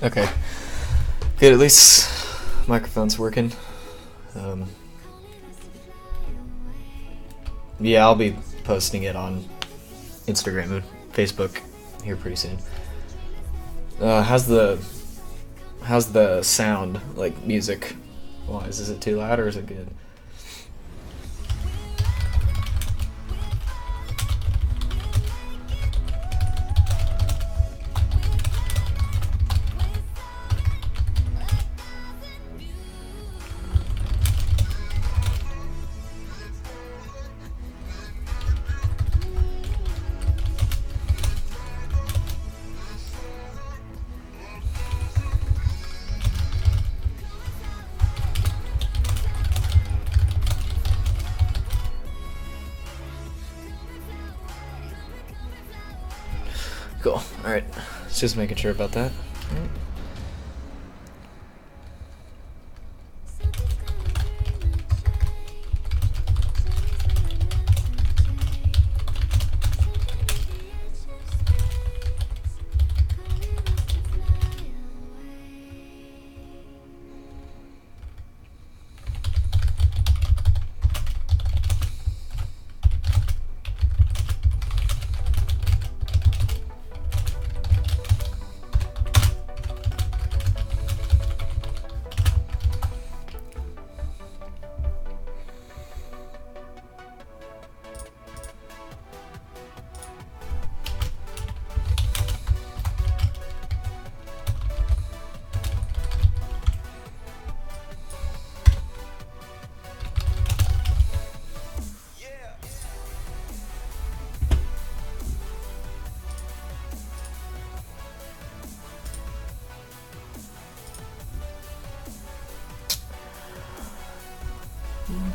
Okay. Good, at least microphone's working. Yeah, I'll be posting it on Instagram and Facebook here pretty soon. How's the sound, like music wise? Is it too loud or is it good? Cool. Alright. Just making sure about that.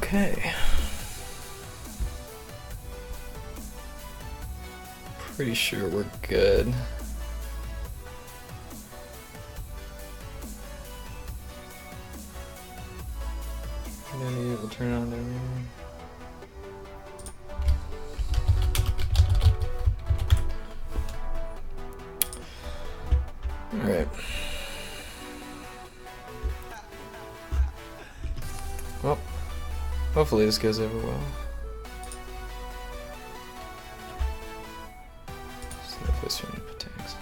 Okay. Pretty sure we're good. Maybe we'll turn on there. Alright. Well, hopefully this goes over well. Snap this from the tanks.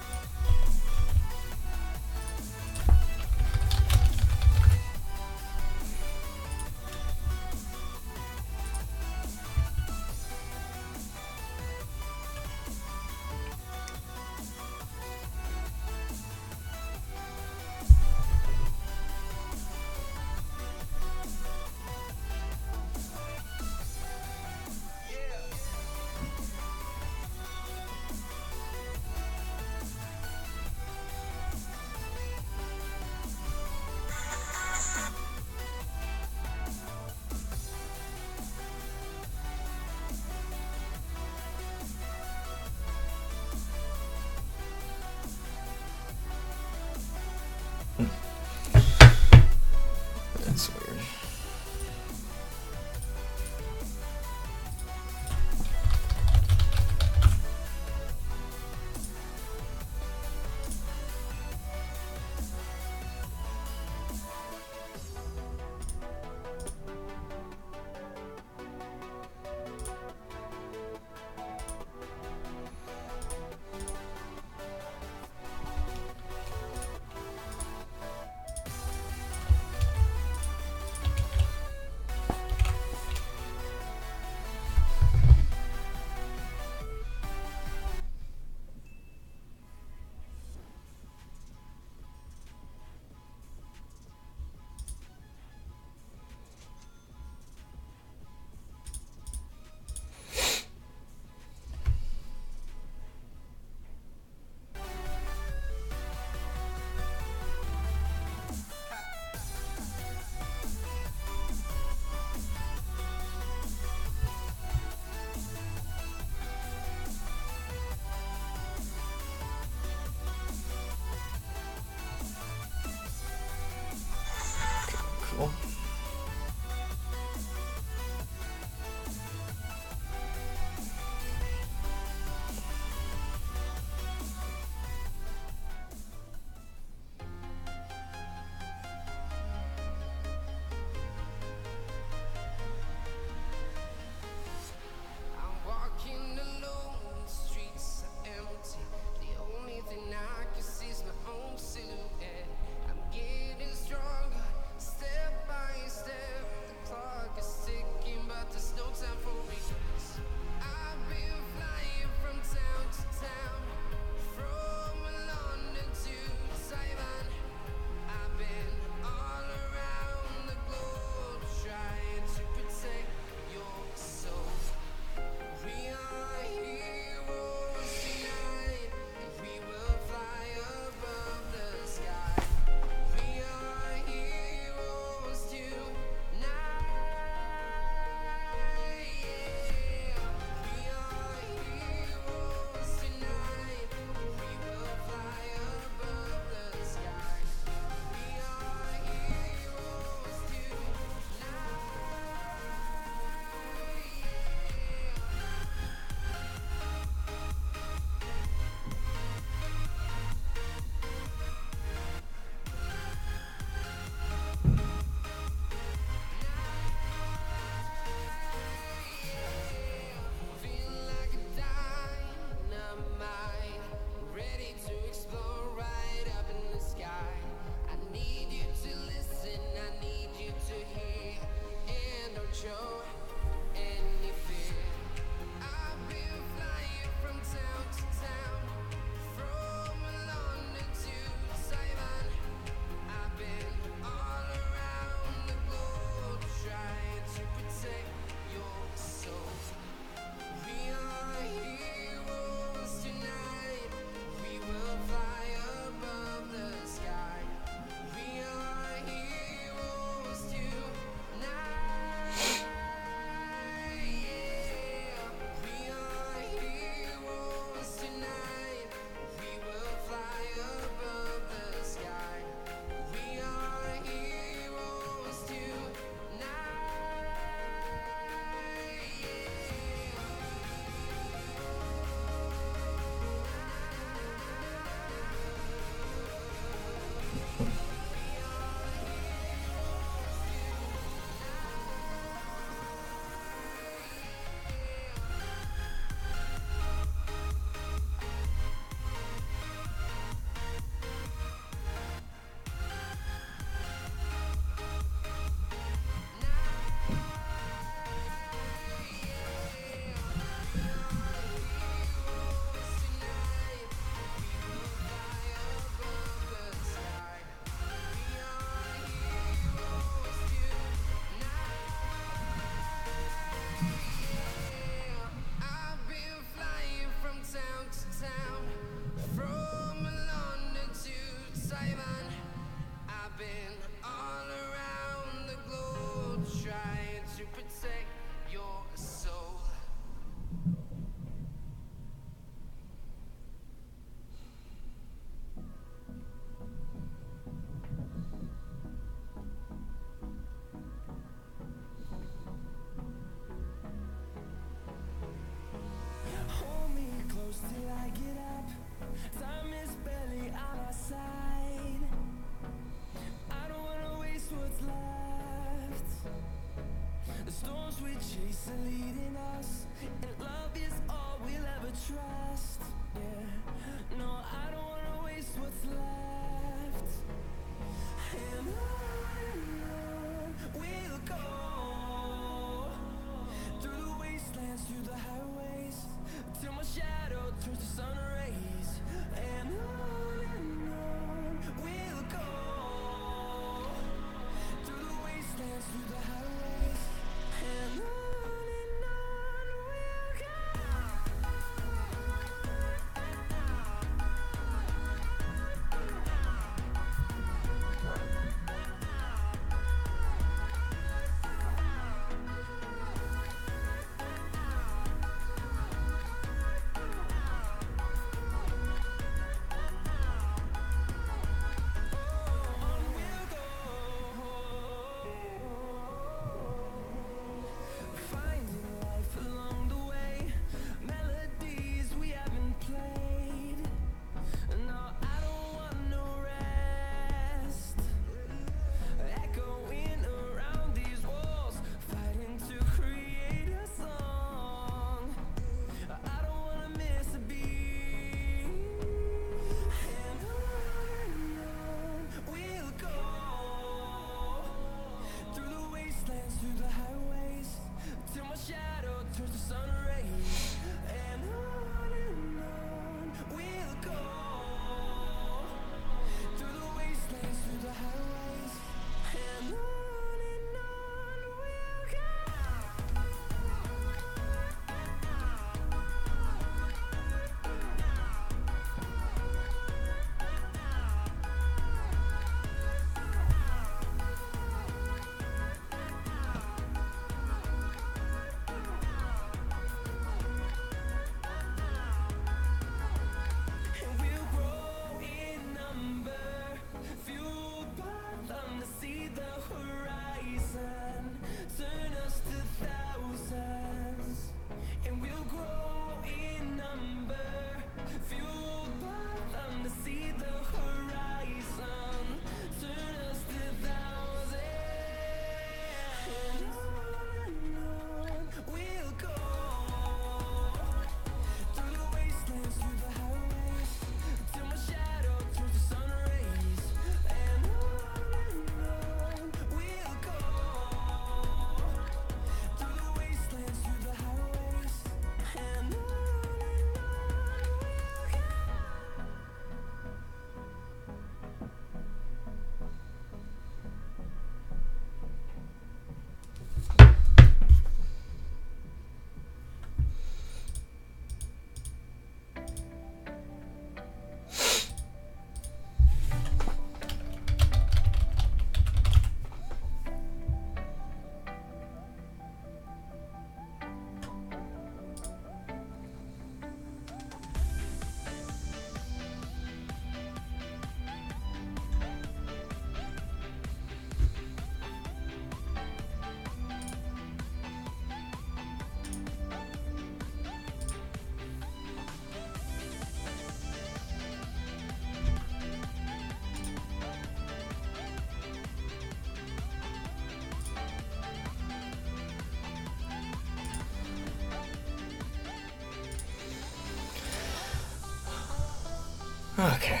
Okay.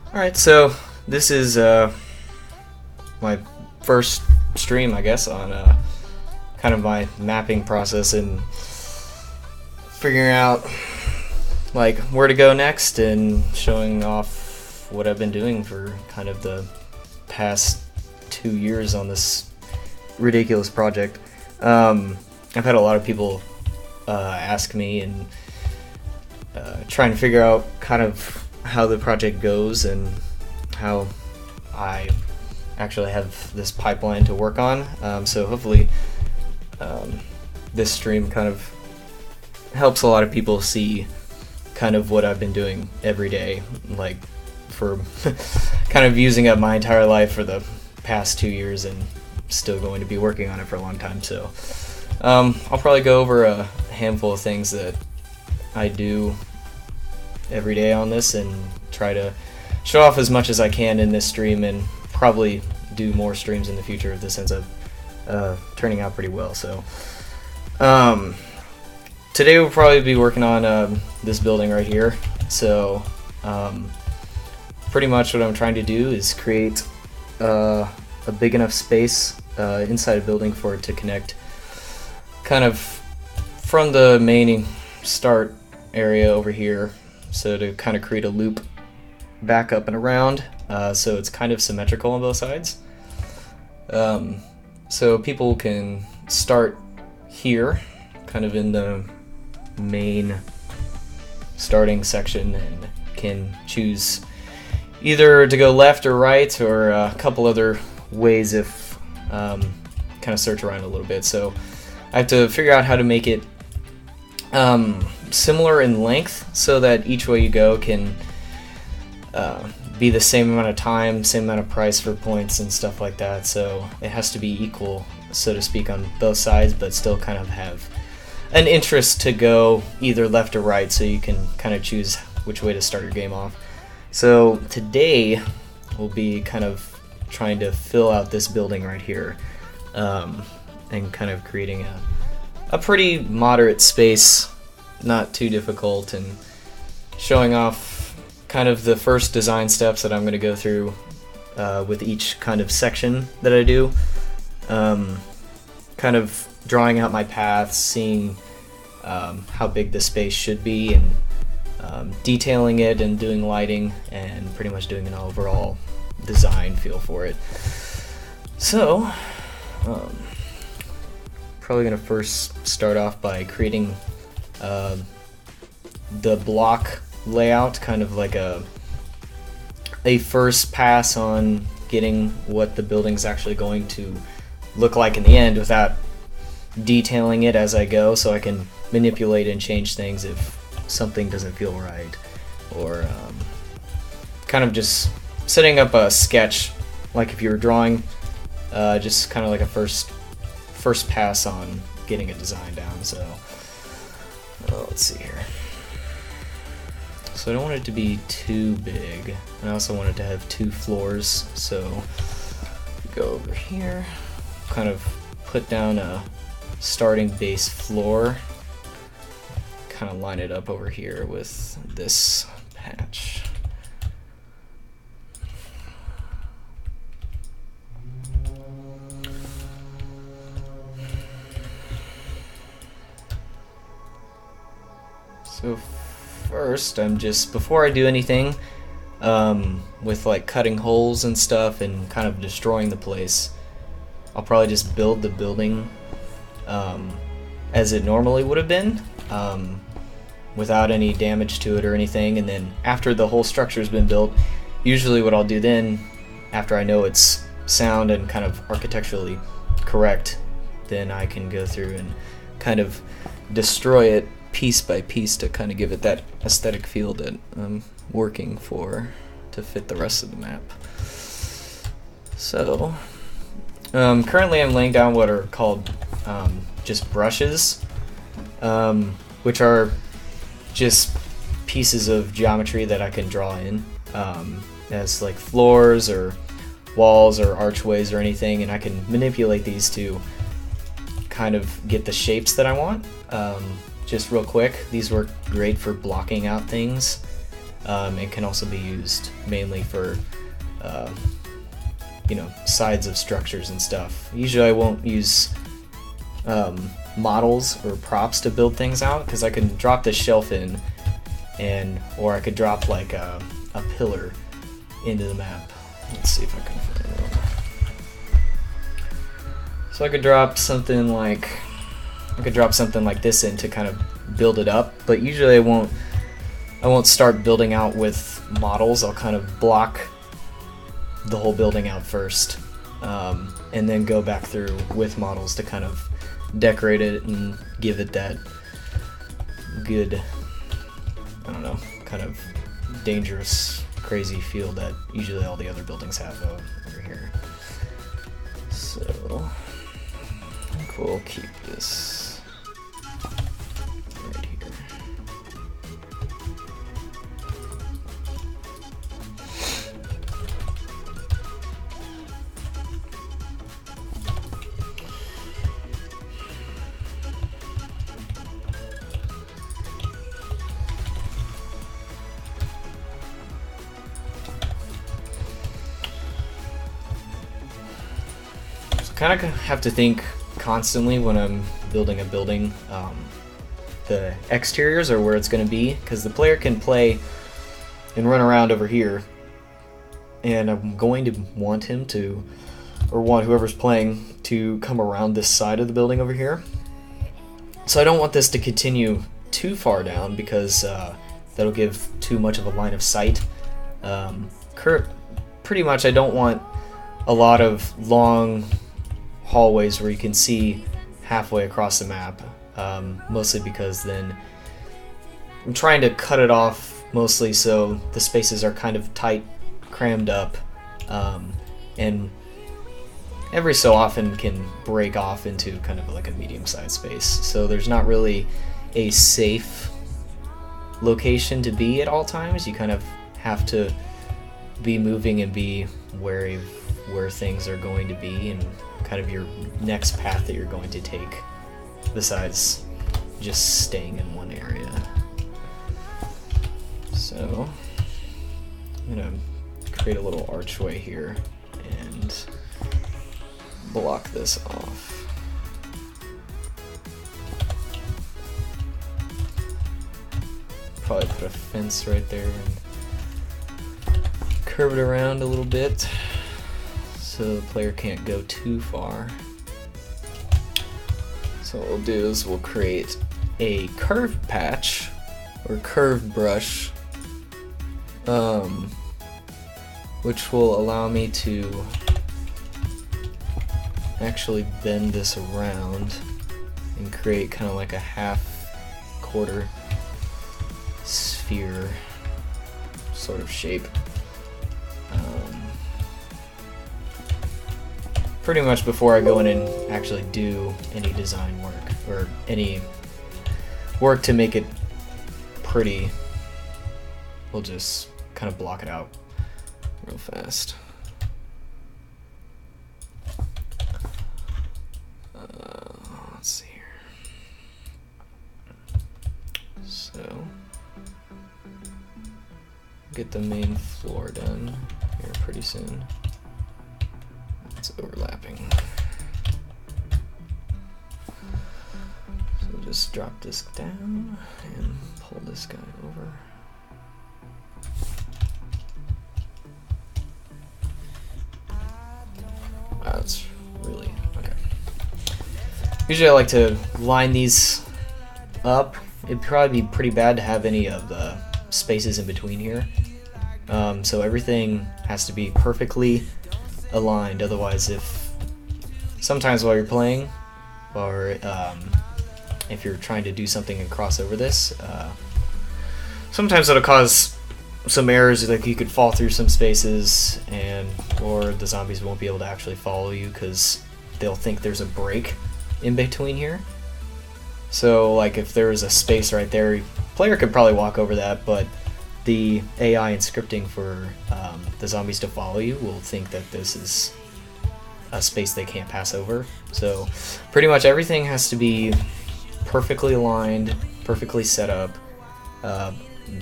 Alright, so this is my first stream, I guess, on kind of my mapping process and figuring out like where to go next and showing off what I've been doing for kind of the past 2 years on this ridiculous project. I've had a lot of people ask me and trying to figure out kind of how the project goes and how I actually have this pipeline to work on. So hopefully this stream kind of helps a lot of people see kind of what I've been doing every day, like for kind of using up my entire life for the past 2 years and still going to be working on it for a long time. So I'll probably go over a handful of things that I do every day on this and try to show off as much as I can in this stream, and probably do more streams in the future if this ends up turning out pretty well. So today we'll probably be working on this building right here. So pretty much what I'm trying to do is create a big enough space inside a building for it to connect kind of from the main start area over here, so to kind of create a loop back up and around, so it's kind of symmetrical on both sides. So people can start here, kind of in the main starting section, and can choose either to go left or right, or a couple other ways if kind of search around a little bit. So I have to figure out how to make it similar in length so that each way you go can be the same amount of time, same amount of price for points and stuff like that. So it has to be equal, so to speak, on both sides, but still kind of have an interest to go either left or right, so you can kind of choose which way to start your game off. So today we'll be kind of trying to fill out this building right here, and kind of creating a pretty moderate space, not too difficult, and showing off kind of the first design steps that I'm going to go through with each kind of section that I do. Kind of drawing out my paths, seeing how big the space should be, and detailing it and doing lighting, and pretty much doing an overall design feel for it. So probably going to first start off by creating the block layout, kind of like a first pass on getting what the building's actually going to look like in the end, without detailing it as I go, so I can manipulate and change things if something doesn't feel right, or kind of just setting up a sketch like if you were drawing, just kind of like a first pass on getting a design down. So let's see here. So I don't want it to be too big, and I also want it to have 2 floors. So go over here, kind of put down a starting base floor, kind of line it up over here with this patch. So first, before I do anything with like cutting holes and stuff and kind of destroying the place, I'll probably just build the building as it normally would have been, without any damage to it or anything. And then after the whole structure's been built, usually what I'll do then, after I know it's sound and kind of architecturally correct, then I can go through and kind of destroy it piece by piece to kind of give it that aesthetic feel that I'm working for to fit the rest of the map. So currently I'm laying down what are called just brushes, which are just pieces of geometry that I can draw in as like floors or walls or archways or anything, and I can manipulate these to kind of get the shapes that I want. Just real quick, these work great for blocking out things, and can also be used mainly for sides of structures and stuff. Usually I won't use models or props to build things out, because I can drop this shelf in, or I could drop like a pillar into the map. Let's see if I can find one. So I could drop something like this in to kind of build it up, but usually I won't start building out with models. I'll kind of block the whole building out first, and then go back through with models to kind of decorate it and give it that good, I don't know, kind of dangerous, crazy feel that usually all the other buildings have over here. So I think we'll keep this right here. kind of have to think constantly when I'm building a building. The exteriors are where it's going to be, because the player can play and run around over here, and I'm going to want him to, or want whoever's playing to come around this side of the building over here. So I don't want this to continue too far down, because that'll give too much of a line of sight. Pretty much I don't want a lot of long hallways where you can see halfway across the map, mostly because then I'm trying to cut it off mostly so the spaces are kind of tight, crammed up, and every so often can break off into kind of like a medium-sized space. So there's not really a safe location to be at all times. You kind of have to be moving and be wary of where things are going to be and kind of your next path that you're going to take, besides just staying in one area. So I'm gonna create a little archway here and block this off. Probably put a fence right there and curve it around a little bit so the player can't go too far. So what we'll do is we'll create a curved patch or curved brush, which will allow me to actually bend this around and create kind of like a half-quarter sphere sort of shape. Pretty much before I go in and actually do any design work or any work to make it pretty, we'll just kind of block it out real fast. Let's see here. So, get the main floor done here pretty soon. It's overlapping. So we'll just drop this down and pull this guy over. That's really okay. Usually I like to line these up. It'd probably be pretty bad to have any of the spaces in between here. So everything has to be perfectly aligned, otherwise sometimes while you're playing, or if you're trying to do something and cross over this, sometimes it'll cause some errors, like you could fall through some spaces, or the zombies won't be able to actually follow you because they'll think there's a break in between here. So like if there was a space right there, player could probably walk over that, but the AI and scripting for the zombies to follow you will think that this is a space they can't pass over. So pretty much everything has to be perfectly aligned, perfectly set up,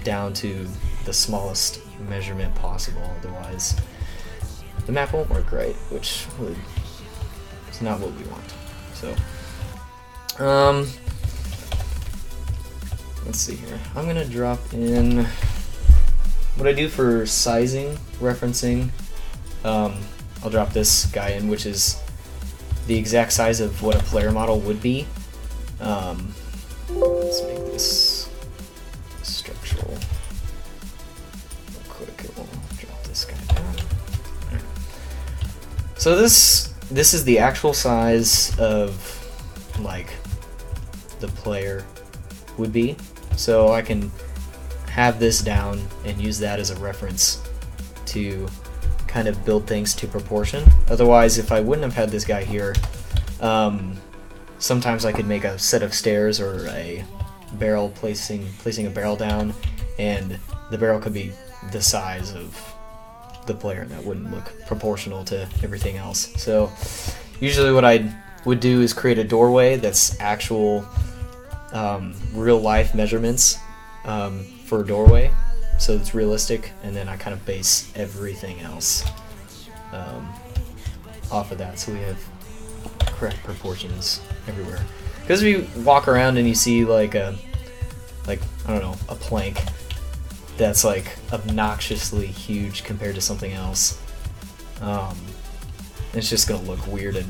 down to the smallest measurement possible, otherwise the map won't work right, which is not what we want. So let's see here. I'm gonna drop in what I do for sizing, referencing. I'll drop this guy in, which is the exact size of what a player model would be. Let's make this structural real quick, and we'll drop this guy down. Right. So this is the actual size of like the player would be. So I can have this down and use that as a reference to kind of build things to proportion. Otherwise, if I wouldn't have had this guy here, sometimes I could make a set of stairs or a barrel, placing a barrel down, and the barrel could be the size of the player, and that wouldn't look proportional to everything else. So usually what I would do is create a doorway that's actual real life measurements for a doorway, so it's realistic, and then I kind of base everything else off of that. So we have correct proportions everywhere. Because if you walk around and you see like I don't know, a plank that's like obnoxiously huge compared to something else, it's just gonna look weird and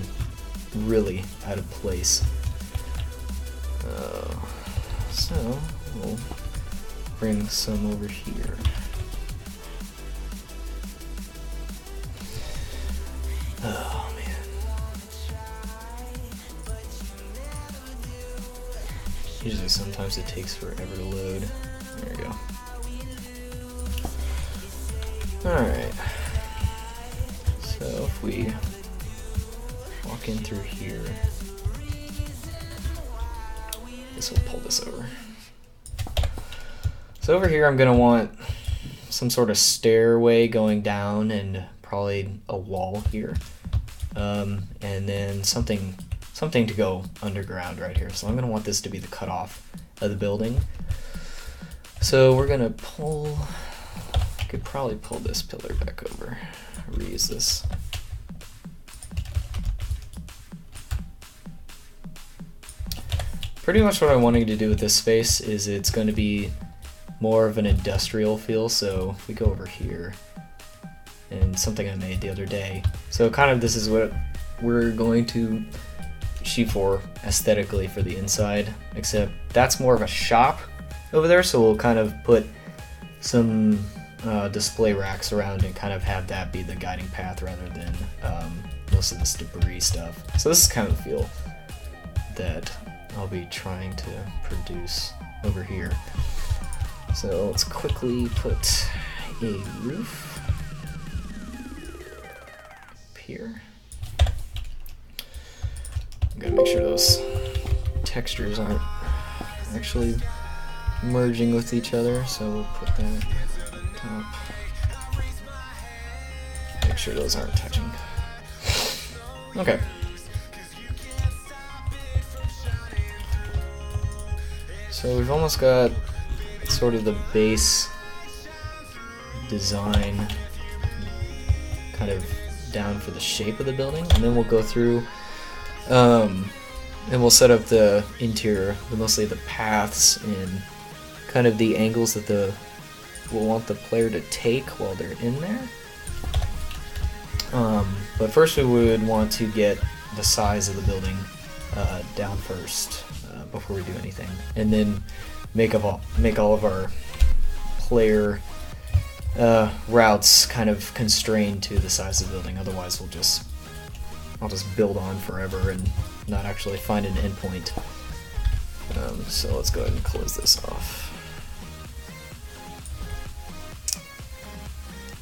really out of place. So we'll bring some over here. Oh man. Usually sometimes it takes forever to load. There we go. Alright. So if we walk in through here, I guess we'll pull this over. So over here I'm going to want some sort of stairway going down and probably a wall here. And then something to go underground right here. So I'm going to want this to be the cutoff of the building. So we're going to pull, I could probably pull this pillar back over, reuse this. Pretty much what I'm wanting to do with this space is it's going to be more of an industrial feel. So if we go over here, and something I made the other day. So kind of this is what we're going to shoot for aesthetically for the inside, except that's more of a shop over there, so we'll kind of put some display racks around and kind of have that be the guiding path rather than most of this debris stuff. So this is kind of the feel that I'll be trying to produce over here. So let's quickly put a roof here. I'm gonna make sure those textures aren't actually merging with each other, so we'll put that on top. Make sure those aren't touching. Okay. So we've almost got sort of the base design kind of down for the shape of the building, and then we'll go through and we'll set up the interior, mostly the paths and kind of the angles that we'll want the player to take while they're in there. But first we would want to get the size of the building down first before we do anything, and then make all of our player routes kind of constrained to the size of the building. Otherwise I'll just build on forever and not actually find an endpoint. So let's go ahead and close this off.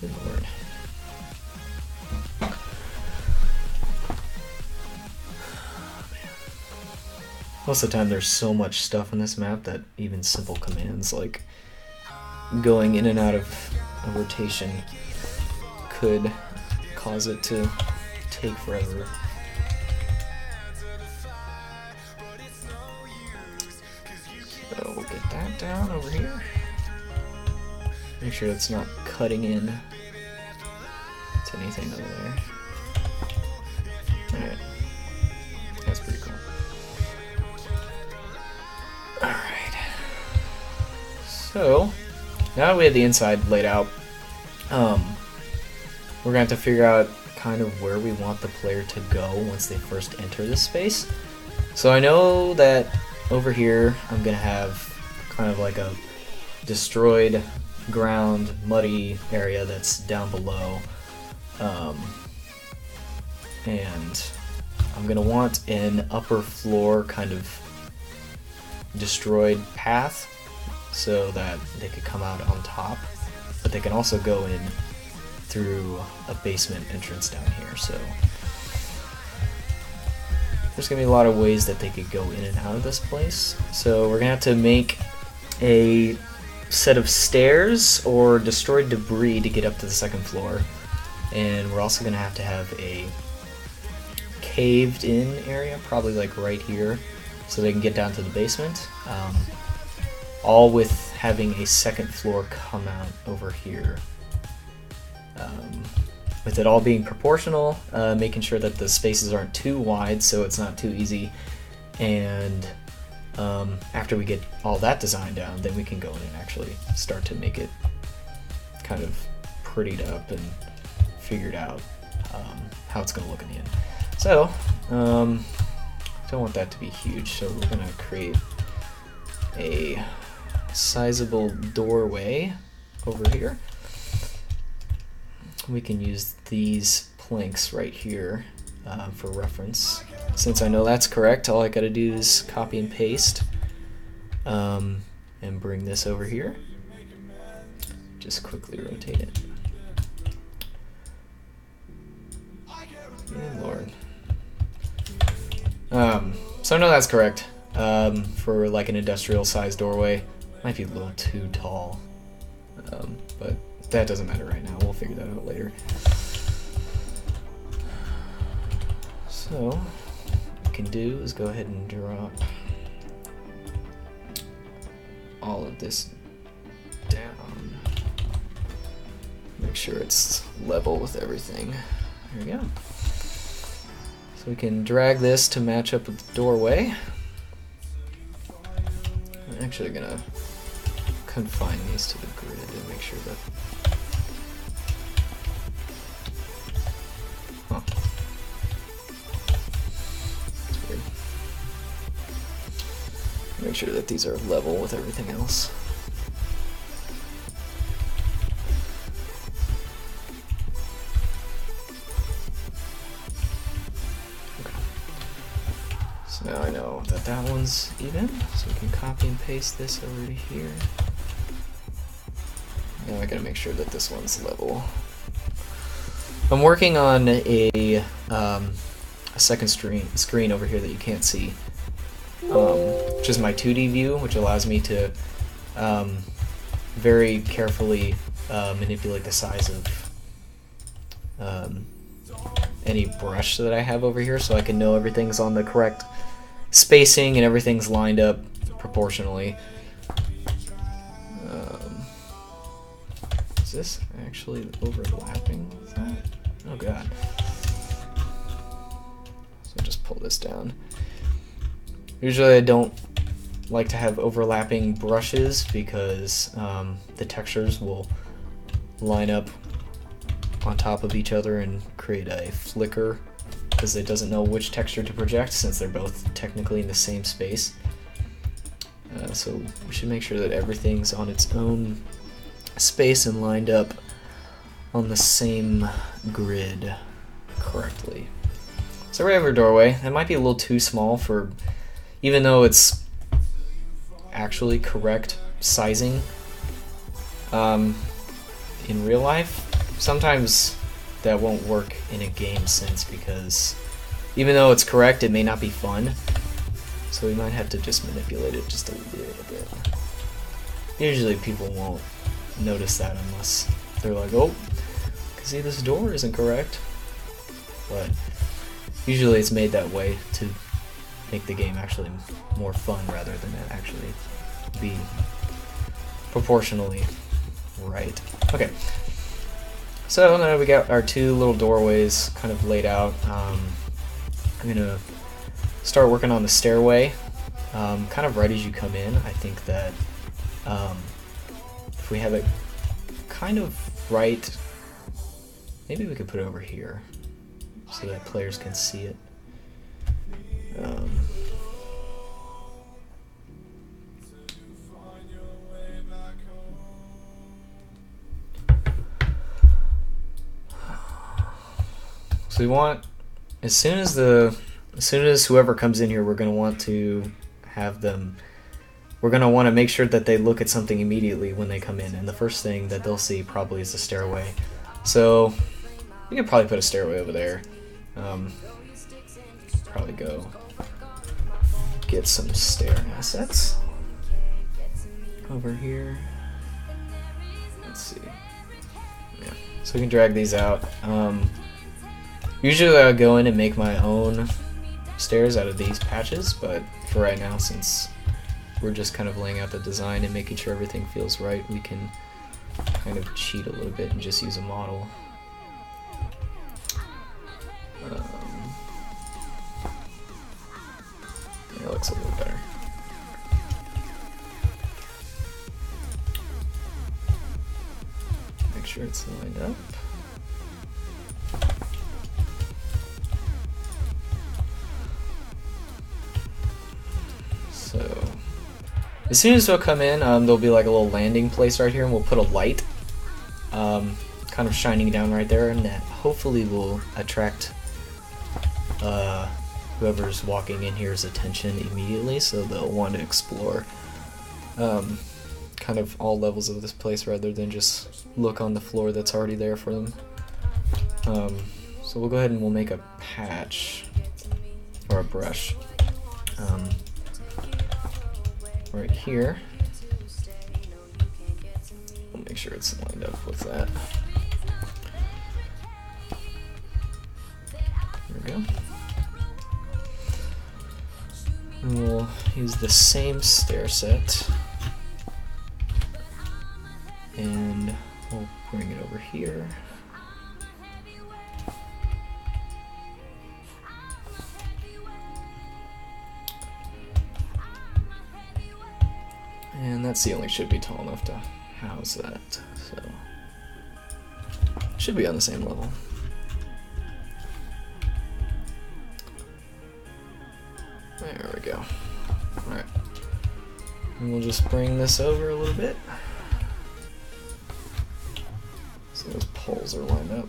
Good lord. Most of the time there's so much stuff in this map that even simple commands like going in and out of a rotation could cause it to take forever. So we'll get that down over here. Make sure it's not cutting in to anything over there. Alright. That's pretty cool. Alright. So, now that we have the inside laid out, we're going to have to figure out kind of where we want the player to go once they first enter this space. So I know that over here I'm going to have kind of like a destroyed ground, muddy area that's down below. And I'm going to want an upper floor kind of destroyed path so that they could come out on top, but they can also go in through a basement entrance down here. So there's gonna be a lot of ways that they could go in and out of this place. So we're gonna have to make a set of stairs or destroyed debris to get up to the second floor, and we're also gonna have to have a caved in area, probably like right here, so they can get down to the basement, all with having a second floor come out over here. with it all being proportional, making sure that the spaces aren't too wide so it's not too easy. And after we get all that design down, then we can go in and actually start to make it kind of prettied up and figured out how it's going to look in the end. So, don't want that to be huge, so we're going to create a sizable doorway over here. We can use these planks right here for reference. Since I know that's correct, all I gotta do is copy and paste and bring this over here. Just quickly rotate it. Good Lord. So I know that's correct for like an industrial sized doorway. Might be a little too tall, but that doesn't matter right now. We'll figure that out later. So what we can do is go ahead and drop all of this down. Make sure it's level with everything. There we go. So we can drag this to match up with the doorway. I'm actually gonna confine these to the grid and make sure that. Huh. That's weird. Make sure that these are level with everything else. Now I know that that one's even, so we can copy and paste this over to here. Now I gotta make sure that this one's level. I'm working on a second screen over here that you can't see, which is my 2D view, which allows me to very carefully manipulate the size of any brush that I have over here, so I can know everything's on the correct spacing and everything's lined up proportionally. Is this actually overlapping with that? Oh god. So just pull this down. Usually I don't like to have overlapping brushes because the textures will line up on top of each other and create a flicker, because it doesn't know which texture to project since they're both technically in the same space. So we should make sure that everything's on its own space and lined up on the same grid correctly. So we have our doorway. It might be a little too small for, even though it's actually correct sizing in real life, sometimes that won't work in a game sense because even though it's correct, it may not be fun. So we might have to just manipulate it just a little bit. Usually people won't notice that unless they're like, oh, I can see this door isn't correct. But usually it's made that way to make the game actually more fun rather than it actually be proportionally right. Okay. So now we got our two little doorways kind of laid out. I'm gonna start working on the stairway kind of right as you come in. I think that if we have it kind of right, maybe we could put it over here so that players can see it. So we want, as soon as whoever comes in here, we're going to want to have them, we're going to want to make sure that they look at something immediately when they come in, and the first thing that they'll see probably is the stairway. So we could probably put a stairway over there. Probably go get some stair assets over here. Let's see. Yeah, so we can drag these out. Usually I would go in and make my own stairs out of these patches, but for right now, since we're just kind of laying out the design and making sure everything feels right, we can kind of cheat a little bit and just use a model. looks a little better. Make sure it's lined up. So, as soon as they'll come in, there'll be like a little landing place right here, and we'll put a light kind of shining down right there, and that hopefully will attract whoever's walking in here's attention immediately, so they'll want to explore kind of all levels of this place rather than just look on the floor that's already there for them. So we'll go ahead and we'll make a patch or a brush right here. We'll make sure it's lined up with that. There we go. And we'll use the same stair set, and we'll bring it over here. And that ceiling should be tall enough to house that, so should be on the same level. There we go. Alright. And we'll just bring this over a little bit so those poles are lined up.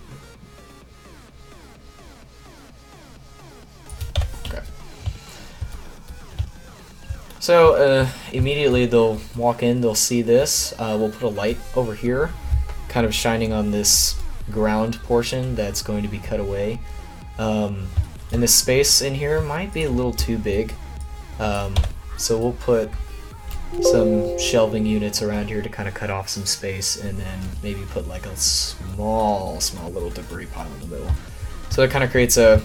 Okay. So immediately they'll walk in, they'll see this. We'll put a light over here, kind of shining on this ground portion that's going to be cut away. And the space in here might be a little too big, so we'll put some shelving units around here to kind of cut off some space, and then maybe put like a small little debris pile in the middle. So it kind of creates a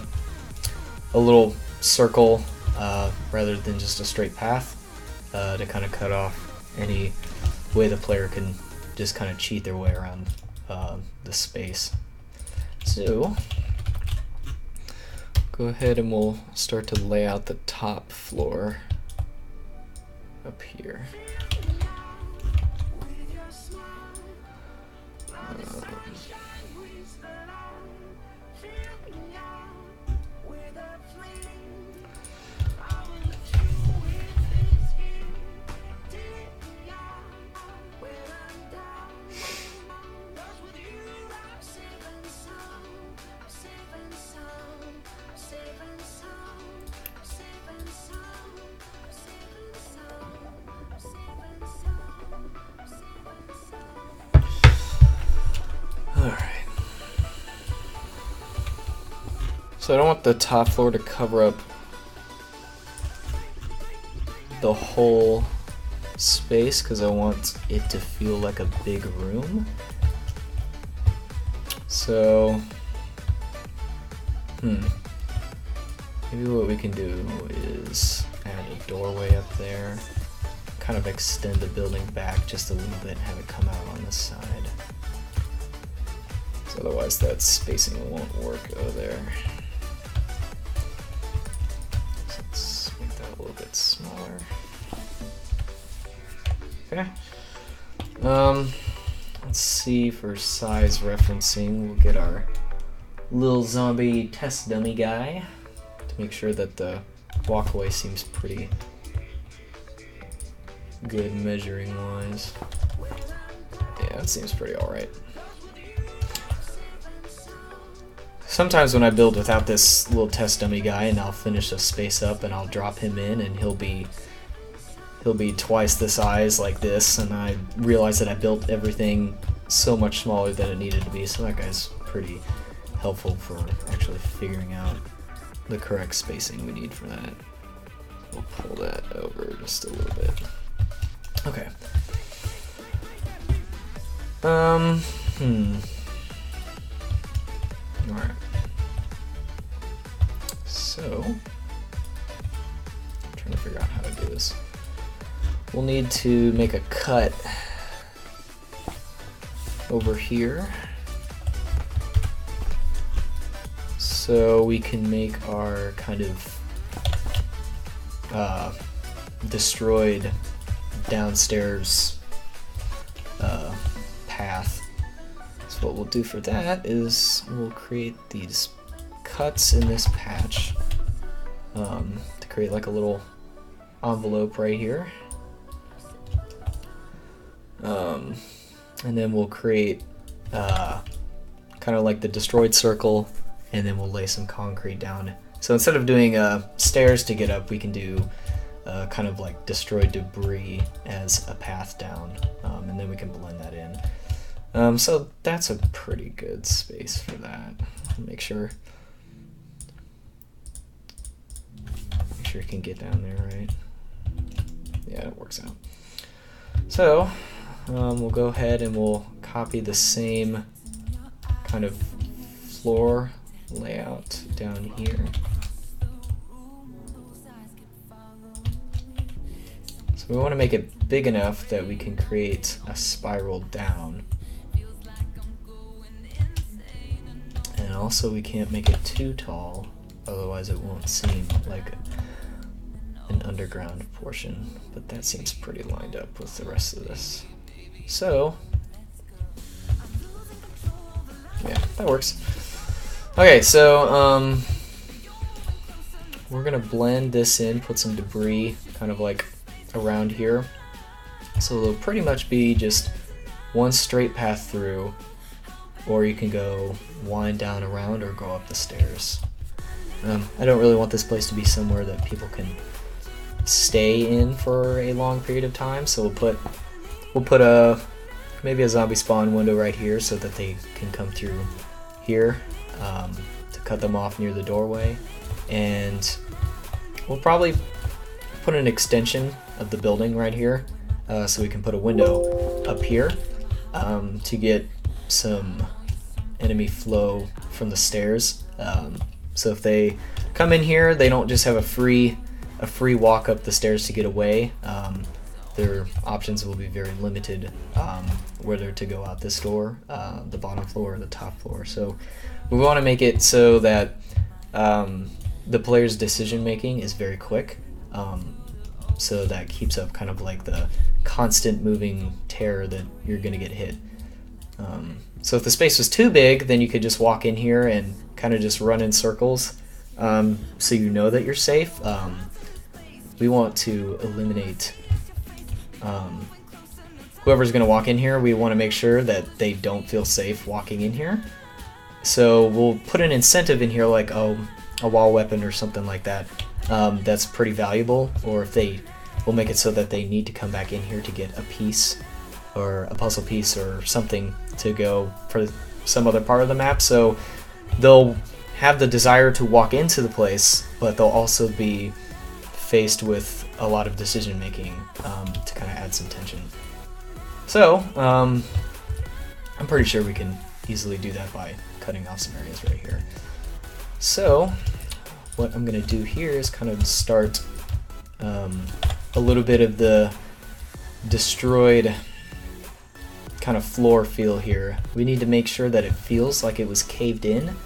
little circle rather than just a straight path to kind of cut off any way the player can just kind of cheat their way around the space. So go ahead and we'll start to lay out the top floor up here. So I don't want the top floor to cover up the whole space because I want it to feel like a big room. So, maybe what we can do is add a doorway up there, kind of extend the building back just a little bit and have it come out on the side. So otherwise that spacing won't work over there. Smaller. Okay. Let's see, for size referencing, we'll get our little zombie test dummy guy to make sure that the walkway seems pretty good measuring wise. Yeah, that seems pretty alright. Sometimes when I build without this little test dummy guy, and I'll finish a space up and I'll drop him in, and he'll be twice the size like this, and I realize that I built everything so much smaller than it needed to be. So that guy's pretty helpful for actually figuring out the correct spacing we need for that. We'll pull that over just a little bit. Okay. Alright. So, I'm trying to figure out how to do this. We'll need to make a cut over here so we can make our kind of destroyed downstairs path. So what we'll do for that is we'll create these cuts in this patch to create like a little envelope right here. And then we'll create kind of like the destroyed circle, and then we'll lay some concrete down. So instead of doing stairs to get up, we can do kind of like destroyed debris as a path down, and then we can blend that in. So that's a pretty good space for that. Make sure it can get down there, right? Yeah, it works out. So we'll go ahead and we'll copy the same kind of floor layout down here. So we want to make it big enough that we can create a spiral down. And also we can't make it too tall, otherwise it won't seem like an underground portion, but that seems pretty lined up with the rest of this. So yeah, that works. Okay, so we're gonna blend this in, put some debris kind of like around here. So it'll pretty much be just one straight path through, or you can go wind down around or go up the stairs. I don't really want this place to be somewhere that people can stay in for a long period of time, so we'll put maybe a zombie spawn window right here so that they can come through here to cut them off near the doorway, and we'll probably put an extension of the building right here so we can put a window up here to get some enemy flow from the stairs. So if they come in here, they don't just have a free walk up the stairs to get away. Their options will be very limited whether to go out this door, the bottom floor, or the top floor. So we want to make it so that the player's decision making is very quick, so that keeps up kind of like the constant moving terror that you're going to get hit. So if the space was too big, then you could just walk in here and kind of just run in circles, so you know that you're safe. We want to eliminate whoever's going to walk in here. We want to make sure that they don't feel safe walking in here. So we'll put an incentive in here, like a wall weapon or something like that. That's pretty valuable. Or if we'll make it so that they need to come back in here to get a piece or a puzzle piece or something to go for some other part of the map. So they'll have the desire to walk into the place, but they'll also be faced with a lot of decision making to kind of add some tension. So I'm pretty sure we can easily do that by cutting off some areas right here. So what I'm going to do here is kind of start a little bit of the destroyed kind of floor feel here. We need to make sure that it feels like it was caved in.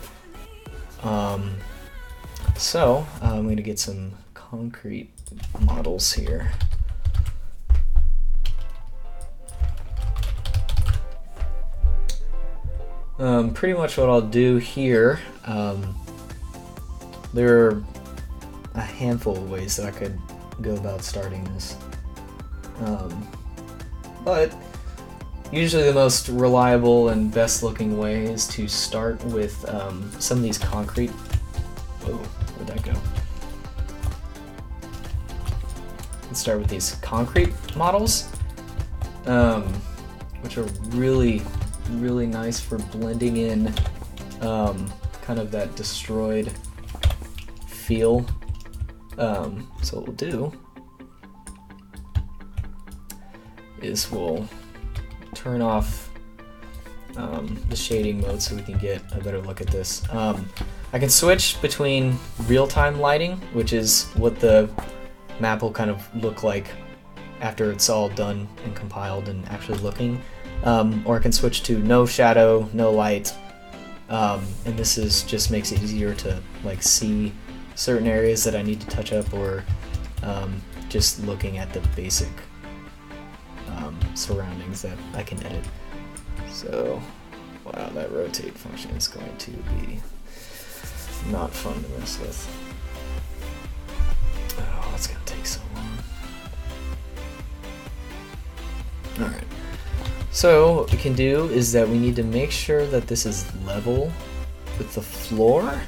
So I'm going to get some concrete models here. Pretty much what I'll do here, there are a handful of ways that I could go about starting this, but usually the most reliable and best looking way is to start with some of these concrete. Whoa, where'd that go? Let's start with these concrete models, which are really nice for blending in kind of that destroyed feel. So what we'll do is we'll turn off the shading mode so we can get a better look at this. I can switch between real-time lighting, which is what the map will kind of look like after it's all done and compiled and actually looking, or I can switch to no shadow, no light, and this just makes it easier to like see certain areas that I need to touch up, or just looking at the basic surroundings that I can edit. So, wow, that rotate function is going to be not fun to mess with. Oh, it's gonna take so long. Alright, so what we can do is that we need to make sure that this is level with the floor,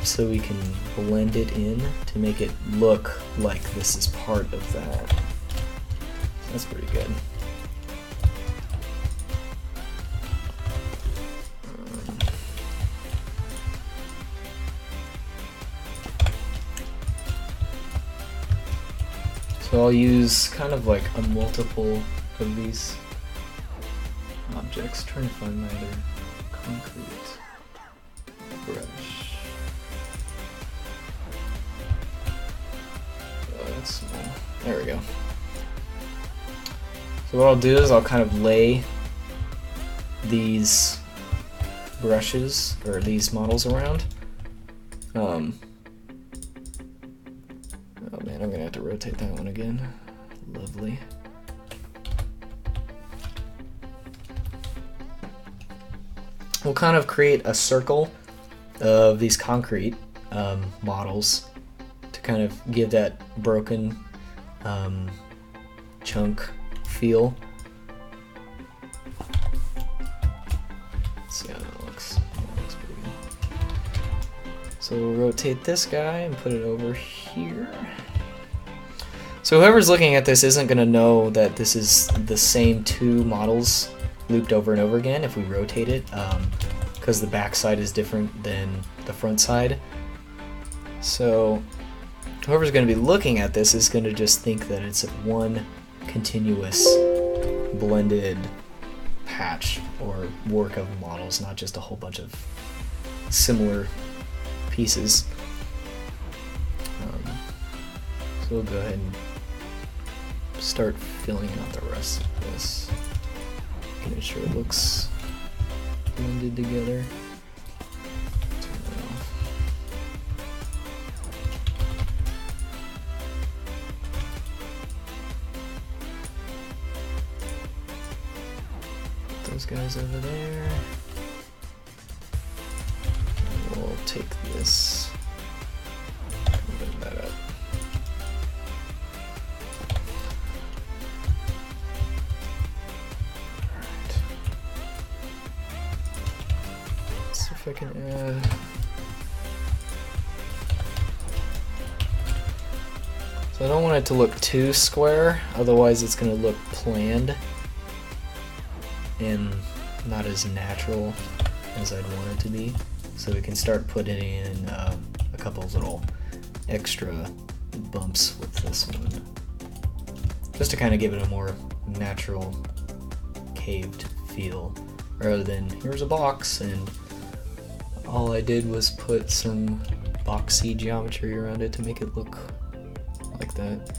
so we can blend it in to make it look like this is part of that. That's pretty good. So I'll use kind of like a multiple of these objects. Trying to find my other concrete brush. Oh, that's small. There we go. So what I'll do is I'll kind of lay these brushes or these models around. Oh man, I'm gonna have to rotate that one again. Lovely. We'll kind of create a circle of these concrete models to kind of give that broken chunk feel. Let's see how that looks. That looks pretty good. So we'll rotate this guy and put it over here. So whoever's looking at this isn't going to know that this is the same two models looped over and over again if we rotate it, because the back side is different than the front side. So whoever's going to be looking at this is going to just think that it's one continuous blended patch or work of models, not just a whole bunch of similar pieces. So we'll go ahead and start filling out the rest of this, making sure it looks blended together. Turn that off. Put those guys over there. And we'll take this, open that up. If I can add. So I don't want it to look too square, otherwise it's going to look planned and not as natural as I'd want it to be. So we can start putting in a couple of little extra bumps with this one, just to kind of give it a more natural caved feel, rather than here's a box and all I did was put some boxy geometry around it to make it look like that.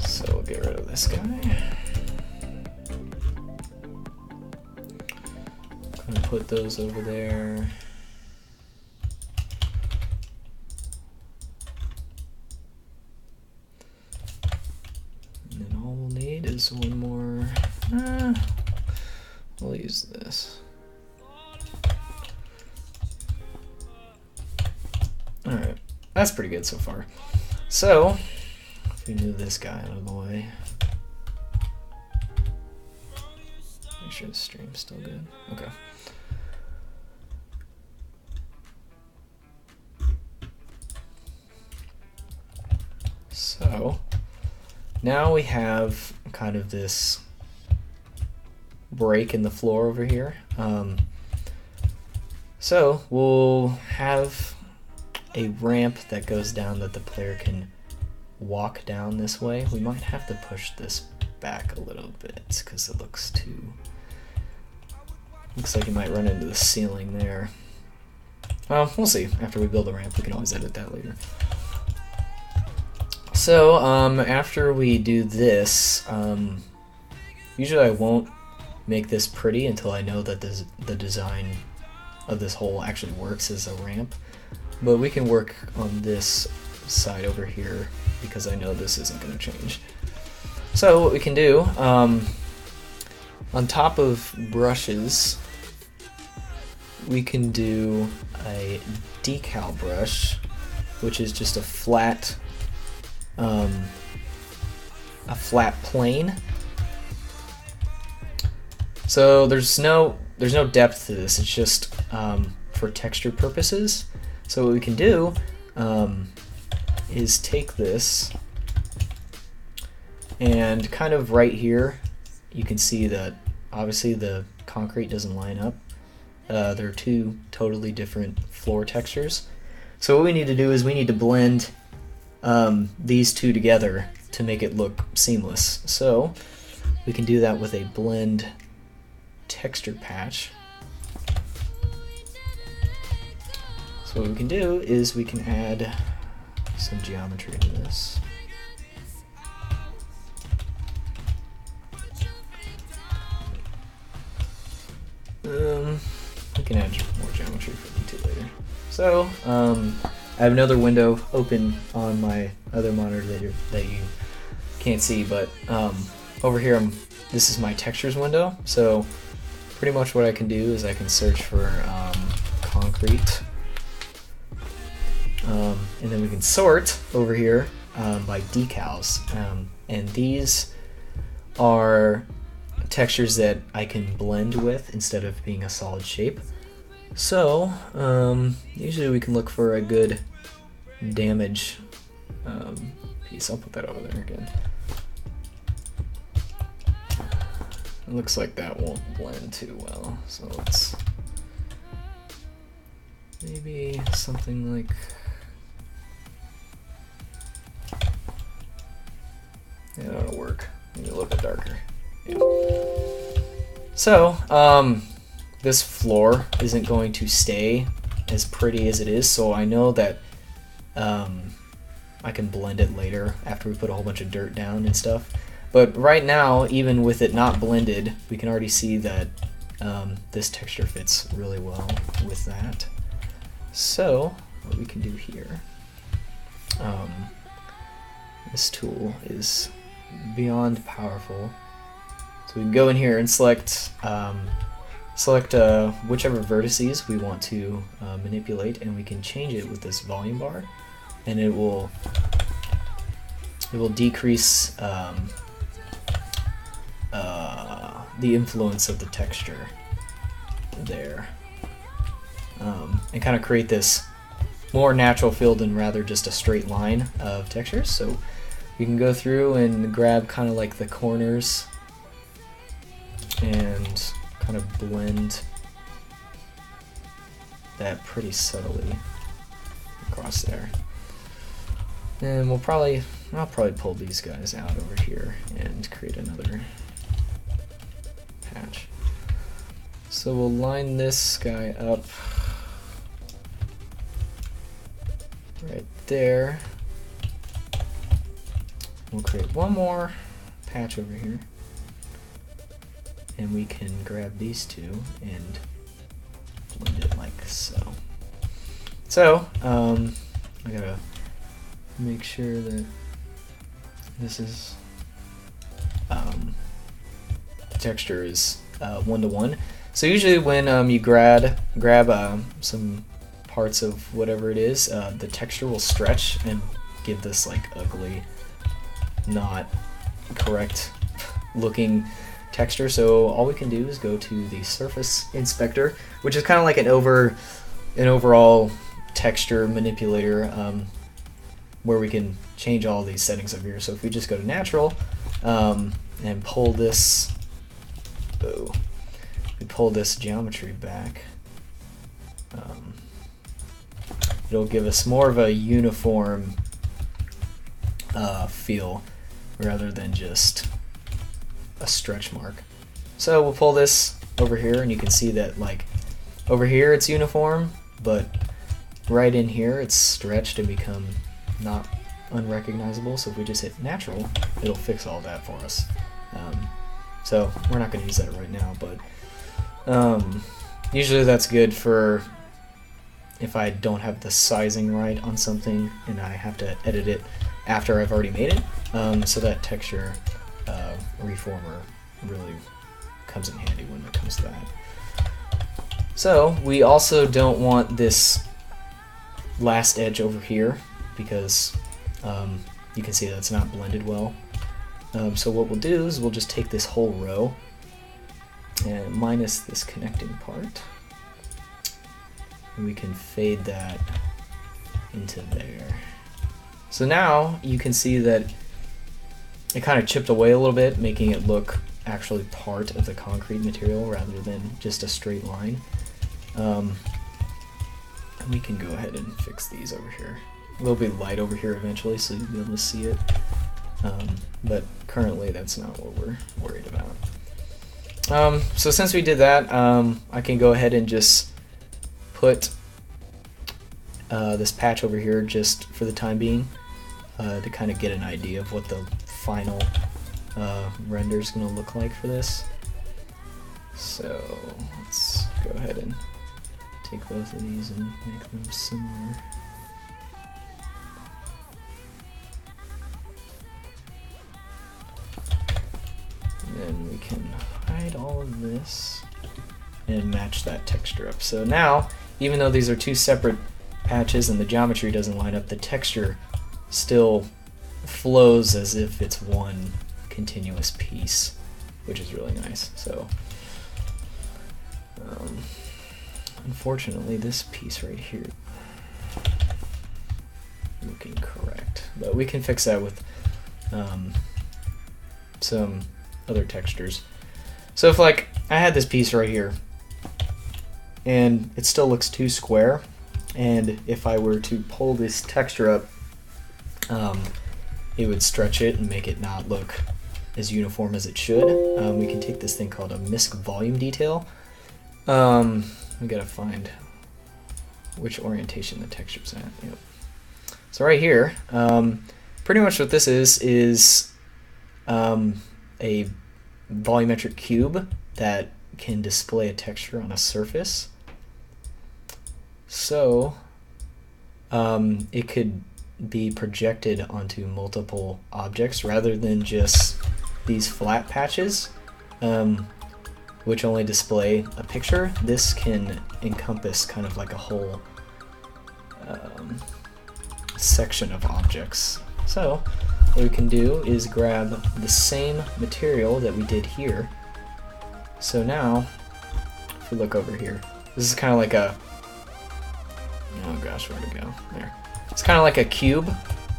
So we'll get rid of this guy. Gonna put those over there. And then all we'll need is one more. We'll use this. Alright, that's pretty good so far. So, if we move this guy out of the way, make sure the stream's still good. Okay. So, now we have kind of this break in the floor over here. So, we'll have a ramp that goes down that the player can walk down this way. We might have to push this back a little bit because it looks like you might run into the ceiling there. Well, we'll see. After we build a ramp, we can always edit that later. So after we do this, usually I won't make this pretty until I know that the design of this hole actually works as a ramp. but we can work on this side over here because I know this isn't going to change. So what we can do, on top of brushes, we can do a decal brush, which is just a flat plane. So there's no depth to this. It's just for texture purposes. So what we can do is take this and kind of right here, you can see that obviously the concrete doesn't line up. They're two totally different floor textures. So what we need to do is we need to blend these two together to make it look seamless. So we can do that with a blend texture patch. So what we can do is we can add some geometry to this. We can add more geometry for them too later. So I have another window open on my other monitor that you can't see, but over here this is my textures window. So pretty much what I can do is I can search for concrete, and then we can sort over here by decals, and these are textures that I can blend with instead of being a solid shape. So usually we can look for a good damage piece. I'll put that over there again. It looks like that won't blend too well, so let's maybe something like, yeah, that'll work. Maybe a little bit darker. Yeah. So this floor isn't going to stay as pretty as it is, so I know that I can blend it later after we put a whole bunch of dirt down and stuff. But right now, even with it not blended, we can already see that this texture fits really well with that. So what we can do here, this tool is beyond powerful. So we can go in here and select whichever vertices we want to manipulate, and we can change it with this volume bar, and it will decrease the influence of the texture there, and kind of create this more natural feel than rather just a straight line of textures. So you can go through and grab kind of like the corners and kind of blend that pretty subtly across there. And I'll probably pull these guys out over here and create another patch. So we'll line this guy up right there. We'll create one more patch over here, and we can grab these two and blend it like so. So I gotta make sure that this is texture is 1-to-1. So usually when you grab some parts of whatever it is, the texture will stretch and give this like ugly, not correct looking texture. So all we can do is go to the surface inspector, which is kind of like an overall texture manipulator, where we can change all these settings over here. So if we just go to natural and pull this, we pull this geometry back, it'll give us more of a uniform feel rather than just a stretch mark. So we'll pull this over here, and you can see that like over here it's uniform, but right in here it's stretched and become not unrecognizable. So if we just hit natural, it'll fix all that for us. So we're not going to use that right now, but usually that's good for if I don't have the sizing right on something and I have to edit it after I've already made it. So that texture reformer really comes in handy when it comes to that. So we also don't want this last edge over here because you can see that it's not blended well. So what we'll do is we'll just take this whole row and minus this connecting part, and we can fade that into there. So now you can see that it kind of chipped away a little bit, making it look actually part of the concrete material rather than just a straight line. And we can go ahead and fix these over here. They'll be light over here eventually, so you'll be able to see it. But currently that's not what we're worried about. So since we did that, I can go ahead and just put this patch over here just for the time being to kind of get an idea of what the final render is going to look like for this. So let's go ahead and take both of these and make them similar. Then we can hide all of this and match that texture up. So now, even though these are two separate patches and the geometry doesn't line up, the texture still flows as if it's one continuous piece, which is really nice. So unfortunately this piece right here looking correct, but we can fix that with some other textures. So if like I had this piece right here and it still looks too square, and if I were to pull this texture up, it would stretch it and make it not look as uniform as it should. We can take this thing called a misc volume detail. We gotta find which orientation the texture's at. Yep. So right here, pretty much what this is a volumetric cube that can display a texture on a surface. So it could be projected onto multiple objects rather than just these flat patches, which only display a picture. This can encompass kind of like a whole section of objects. So what we can do is grab the same material that we did here. So now, if we look over here, this is kind of like a, oh gosh, where'd it go? There. It's kind of like a cube,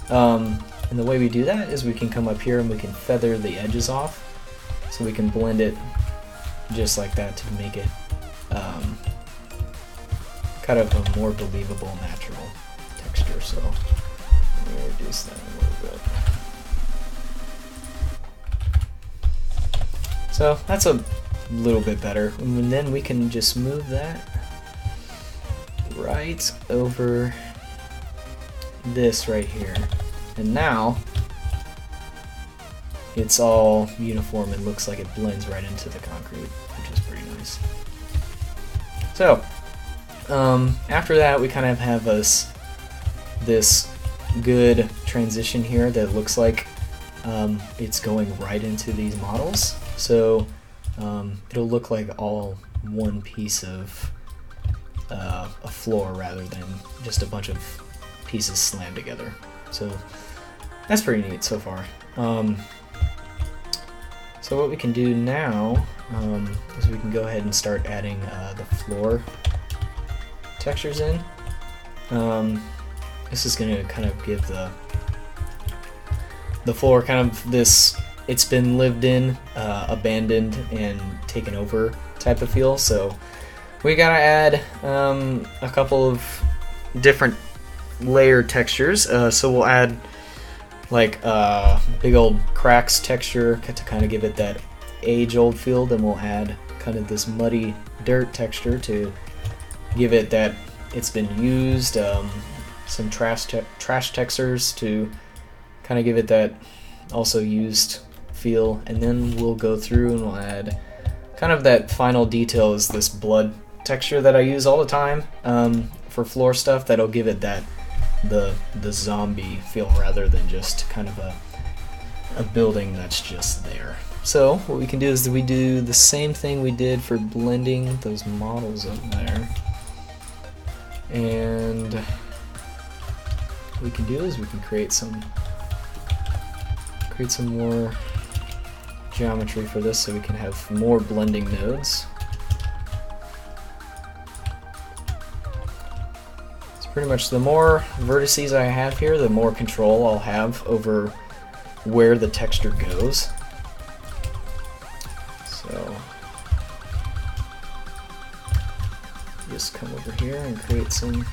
and the way we do that is we can come up here and we can feather the edges off, so we can blend it just like that to make it kind of a more believable, natural texture. So let me reduce that a little bit. So that's a little bit better, and then we can just move that right over this right here, and now it's all uniform and looks like it blends right into the concrete, which is pretty nice. So after that, we kind of have this good transition here that looks like it's going right into these models. So it'll look like all one piece of a floor rather than just a bunch of pieces slammed together. So that's pretty neat so far. So what we can do now is we can go ahead and start adding the floor textures in. This is going to kind of give the floor kind of this, it's been lived in, abandoned, and taken over type of feel. So we gotta add a couple of different layer textures. So we'll add like big old cracks texture to kind of give it that age-old feel. Then we'll add kind of this muddy dirt texture to give it that it's been used. Some trash textures to kind of give it that also used feel, and then we'll go through and we'll add kind of that final detail is this blood texture that I use all the time for floor stuff that'll give it that the zombie feel rather than just kind of a building that's just there. So what we can do is we do the same thing we did for blending those models up there, and what we can do is we can create some more geometry for this so we can have more blending nodes. It's pretty much the more vertices I have here, the more control I'll have over where the texture goes. So just come over here and create some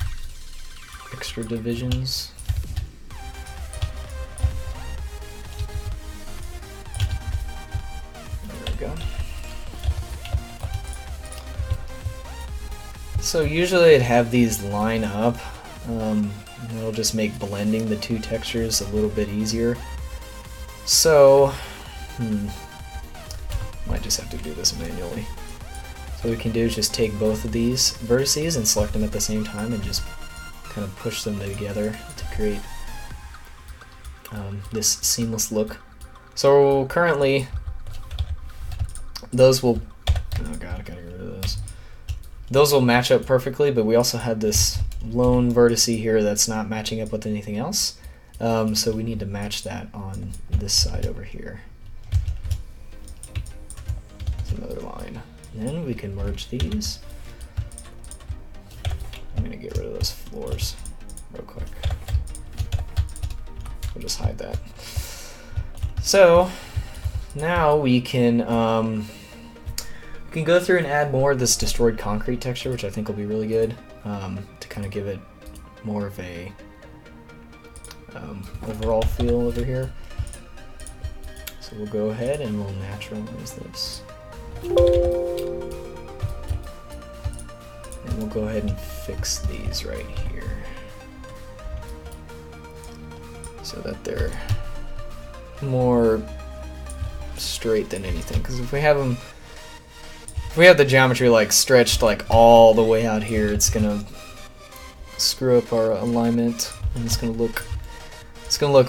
extra divisions. There we go. So usually I'd have these line up. It'll just make blending the two textures a little bit easier. So, might just have to do this manually. So what we can do is just take both of these vertices and select them at the same time and just kind of push them together to create this seamless look. So currently, those will, oh god, I gotta get rid of those. Those will match up perfectly, but we also have this lone vertex here that's not matching up with anything else. So we need to match that on this side over here. It's another line. And then we can merge these. I'm going to get rid of those floors real quick. We'll just hide that. So now we can go through and add more of this destroyed concrete texture, which I think will be really good to kind of give it more of a overall feel over here. So we'll go ahead and we'll naturalize this. And we'll go ahead and fix these right here so that they're more straight than anything. Because if we have them, if we have the geometry like stretched like all the way out here, it's gonna screw up our alignment and it's gonna look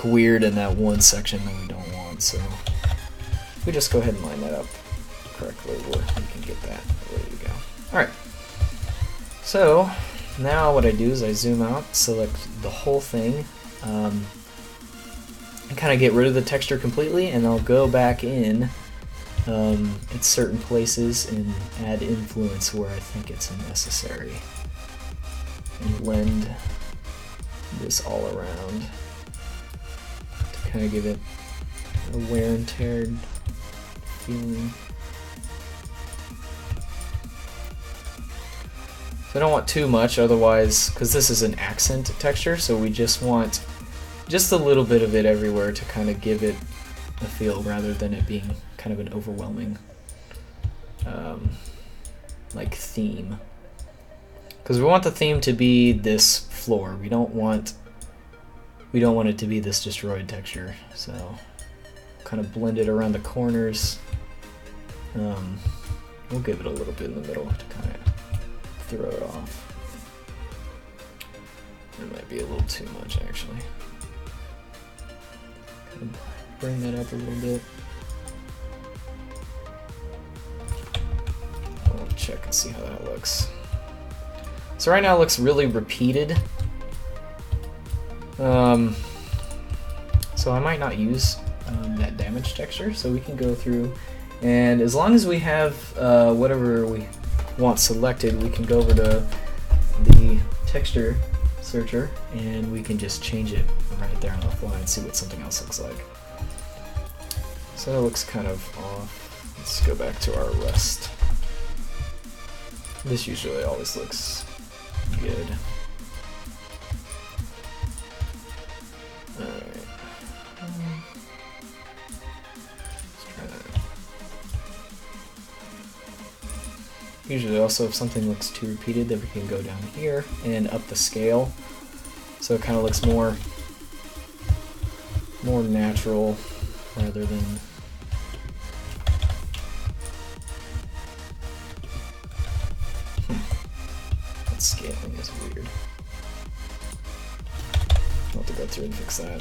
weird in that one section that we don't want. So we just go ahead and line that up correctly where we can get that ready to go. Alright, so now what I do is I zoom out, select the whole thing, and kind of get rid of the texture completely, and I'll go back in at certain places and add influence where I think it's necessary and blend this all around to kind of give it a wear and tear feeling. So I don't want too much, otherwise, because this is an accent texture, so we just want just a little bit of it everywhere to kind of give it a feel rather than it being kind of an overwhelming like theme. Because we want the theme to be this floor. We don't want it to be this destroyed texture. So kind of blend it around the corners. We'll give it a little bit in the middle to kind of throw it off. It might be a little too much actually. Bring that up a little bit. I'll check and see how that looks. So right now it looks really repeated. So I might not use that damage texture, so we can go through, and as long as we have whatever we want selected, we can go over to the texture searcher and we can just change it right there on the fly and see what something else looks like. So that looks kind of off. Let's go back to our rest. This usually always looks good. Alright. Let's try that. Usually also if something looks too repeated, then we can go down here and up the scale so it kind of looks more natural rather than let's scaling is weird. I'll have to go through and fix that.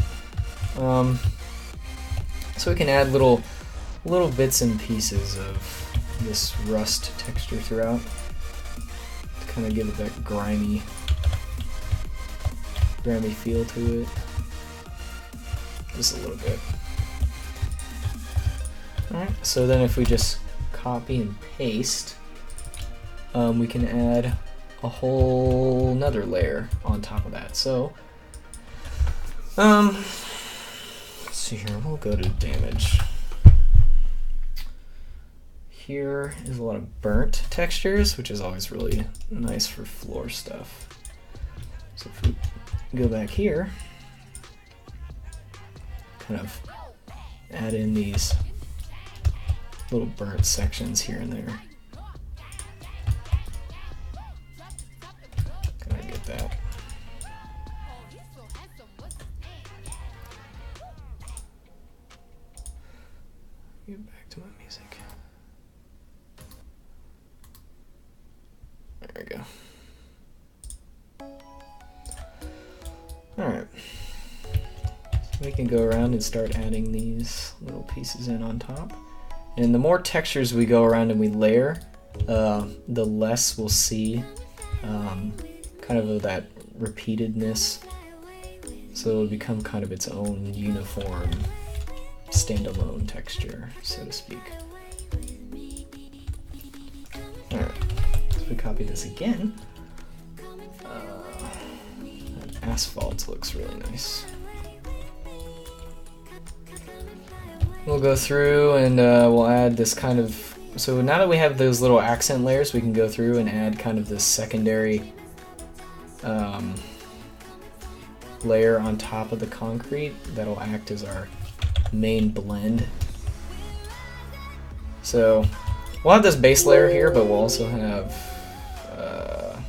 So we can add little bits and pieces of this rust texture throughout to kind of give it that grimy feel to it. Just a little bit. Alright, so then if we just copy and paste, we can add a whole nother layer on top of that. So, let's see here, we'll go to damage. Here is a lot of burnt textures, which is always really nice for floor stuff. So if we go back here, kind of add in these little burnt sections here and there. Kind of get that. Get back to my music. There we go. Alright. We can go around and start adding these little pieces in on top. And the more textures we go around and we layer, the less we'll see kind of that repeatedness. So it'll become kind of its own uniform, standalone texture, so to speak. Alright, so if we copy this again, that asphalt looks really nice. We'll go through and we'll add this kind of, so now that we have those little accent layers, we can go through and add kind of this secondary layer on top of the concrete that'll act as our main blend. So we'll have this base layer here, but we'll also have, I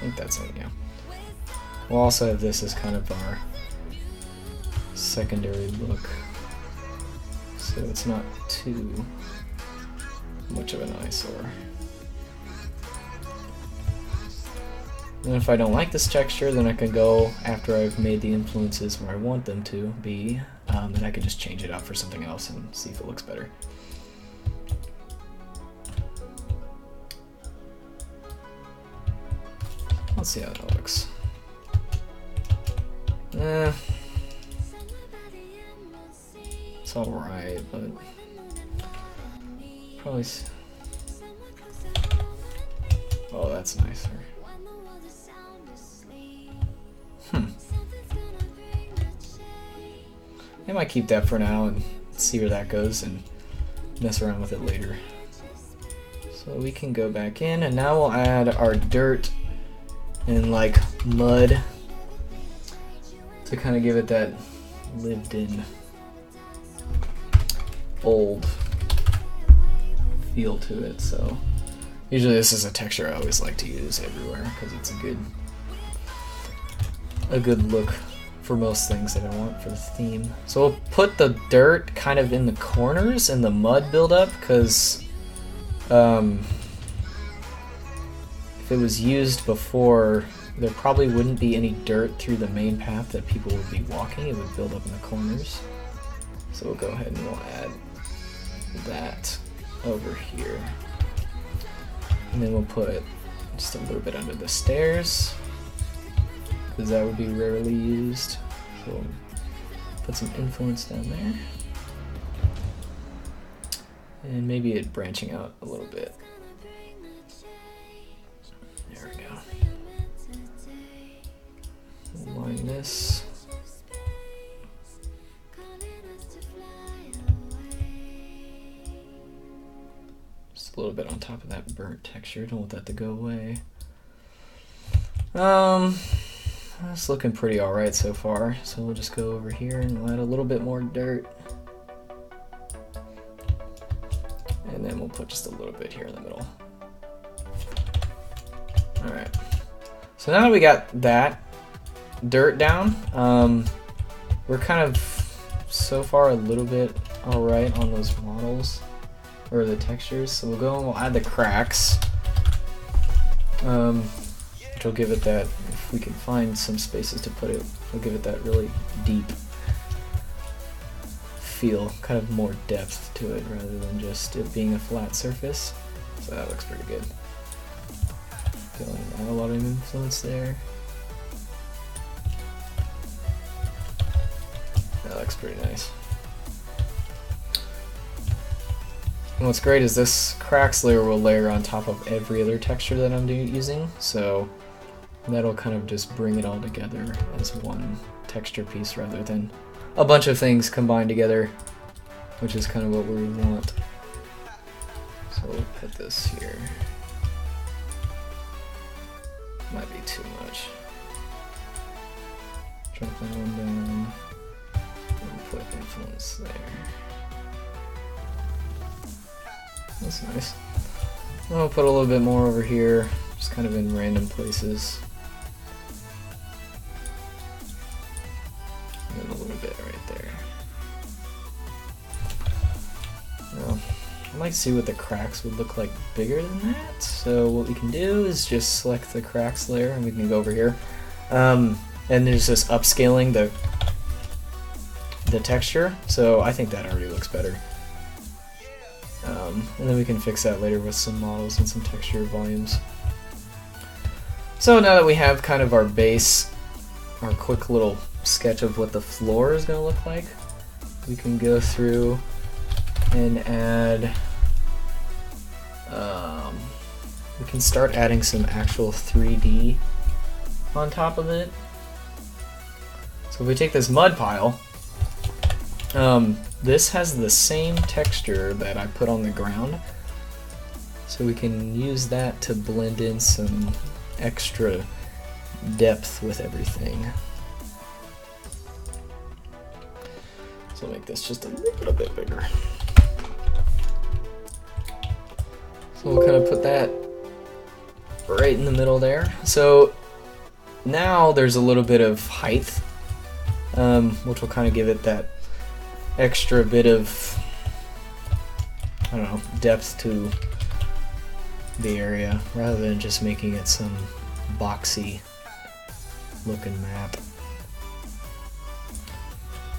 think that's it, yeah. We'll also have this as kind of our secondary look. So it's not too much of an eyesore. And if I don't like this texture, then I can go, after I've made the influences where I want them to be, then I can just change it out for something else and see if it looks better. Let's see how that looks. It's alright, but probably. Oh, that's nicer. I might keep that for now and see where that goes and mess around with it later. So we can go back in, and now we'll add our dirt and like mud to kind of give it that lived in old feel to it. So usually this is a texture I always like to use everywhere because it's a good look for most things that I want for the theme. So we'll put the dirt kind of in the corners and the mud build up, because if it was used before, there probably wouldn't be any dirt through the main path that people would be walking. It would build up in the corners. So we'll go ahead and we'll add that over here. And then we'll put just a little bit under the stairs, because that would be rarely used. So we'll put some influence down there. And maybe it branching out a little bit. There we go. We'll line this. Just a little bit on top of that burnt texture. Don't want that to go away. It's looking pretty alright so far, so we'll just go over here and we'll add a little bit more dirt. And then we'll put just a little bit here in the middle. Alright. So now that we got that dirt down, we're kind of so far a little bit alright on those models, or the textures. So we'll go and we'll add the cracks. which will give it that, if we can find some spaces to put it, will give it that really deep feel, kind of more depth to it rather than just it being a flat surface. So that looks pretty good. Feeling not a lot of influence there. That looks pretty nice. And what's great is this cracks layer will layer on top of every other texture that I'm using, so that'll kind of just bring it all together as one texture piece rather than a bunch of things combined together, which is kind of what we want. So we'll put this here. Might be too much. Drop that one down and put influence there. That's nice. I'll put a little bit more over here, just kind of in random places. And then a little bit right there. Now, I might see what the cracks would look like bigger than that. So what we can do is just select the cracks layer and we can go over here. And there's this upscaling the texture. So I think that already looks better. And then we can fix that later with some models and some texture volumes. So now that we have kind of our base, our quick little sketch of what the floor is going to look like, we can go through and add, we can start adding some actual 3D on top of it. So if we take this mud pile, this has the same texture that I put on the ground, so we can use that to blend in some extra depth with everything. So I'll make this just a little bit bigger. So we'll kind of put that right in the middle there. So now there's a little bit of height, which will kind of give it that extra bit of, I don't know, depth to the area rather than just making it some boxy looking map.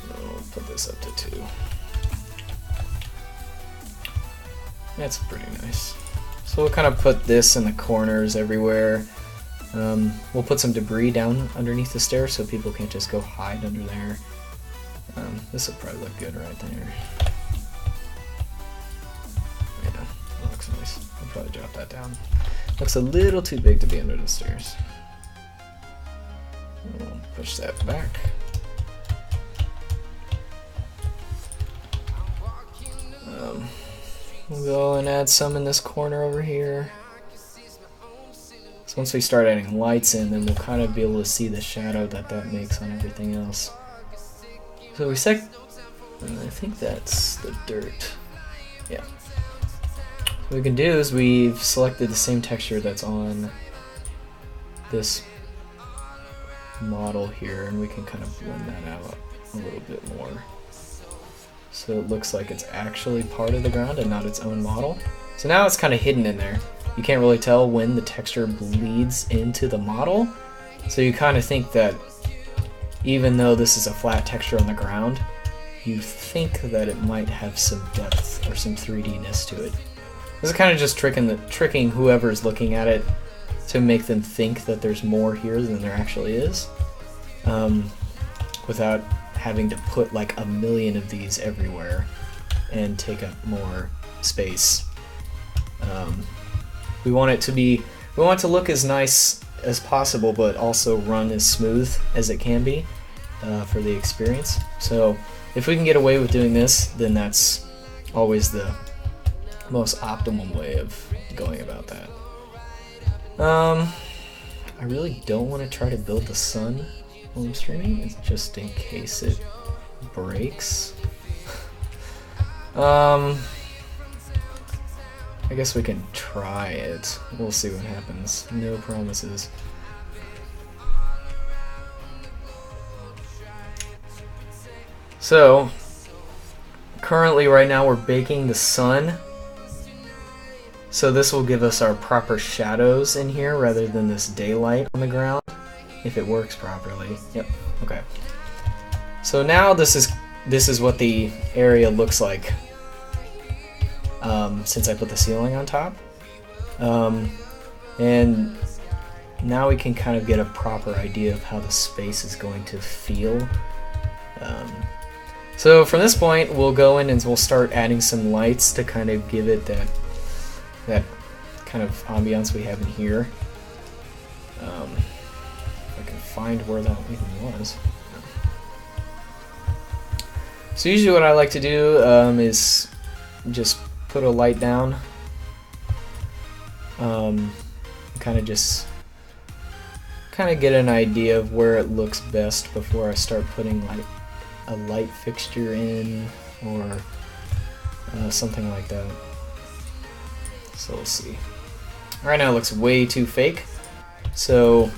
I'll put this up to 2. That's pretty nice. So we'll kind of put this in the corners everywhere. We'll put some debris down underneath the stairs so people can't just go hide under there. This will probably look good right there. Yeah, that looks nice. I'll probably drop that down. Looks a little too big to be under the stairs. We'll push that back. We'll go and add some in this corner over here. So once we start adding lights in, then we'll kind of be able to see the shadow that makes on everything else. So we I think that's the dirt. Yeah. What we can do is we've selected the same texture that's on this model here, and we can kind of blend that out a little bit more. So it looks like it's actually part of the ground and not its own model. So now it's kind of hidden in there. You can't really tell when the texture bleeds into the model. So you kind of think that even though this is a flat texture on the ground, you think that it might have some depth or some 3D-ness to it. This is kind of just tricking whoever's looking at it to make them think that there's more here than there actually is, without having to put like a million of these everywhere and take up more space. We want it to look as nice as possible, but also run as smooth as it can be for the experience. So if we can get away with doing this, then that's always the most optimal way of going about that. I really don't want to try to build the sun while I'm streaming, just in case it breaks. I guess we can try it. We'll see what happens. No promises. So, currently right now we're baking the sun. So this will give us our proper shadows in here rather than this daylight on the ground, if it works properly. Yep, okay. So now this is what the area looks like since I put the ceiling on top. And now we can kind of get a proper idea of how the space is going to feel. So from this point, we'll go in and we'll start adding some lights to kind of give it that kind of ambiance we have in here. If I can find where that even was. So usually what I like to do is just put a light down, kind of get an idea of where it looks best before I start putting like a light fixture in or something like that. So we'll see. Right now it looks way too fake. So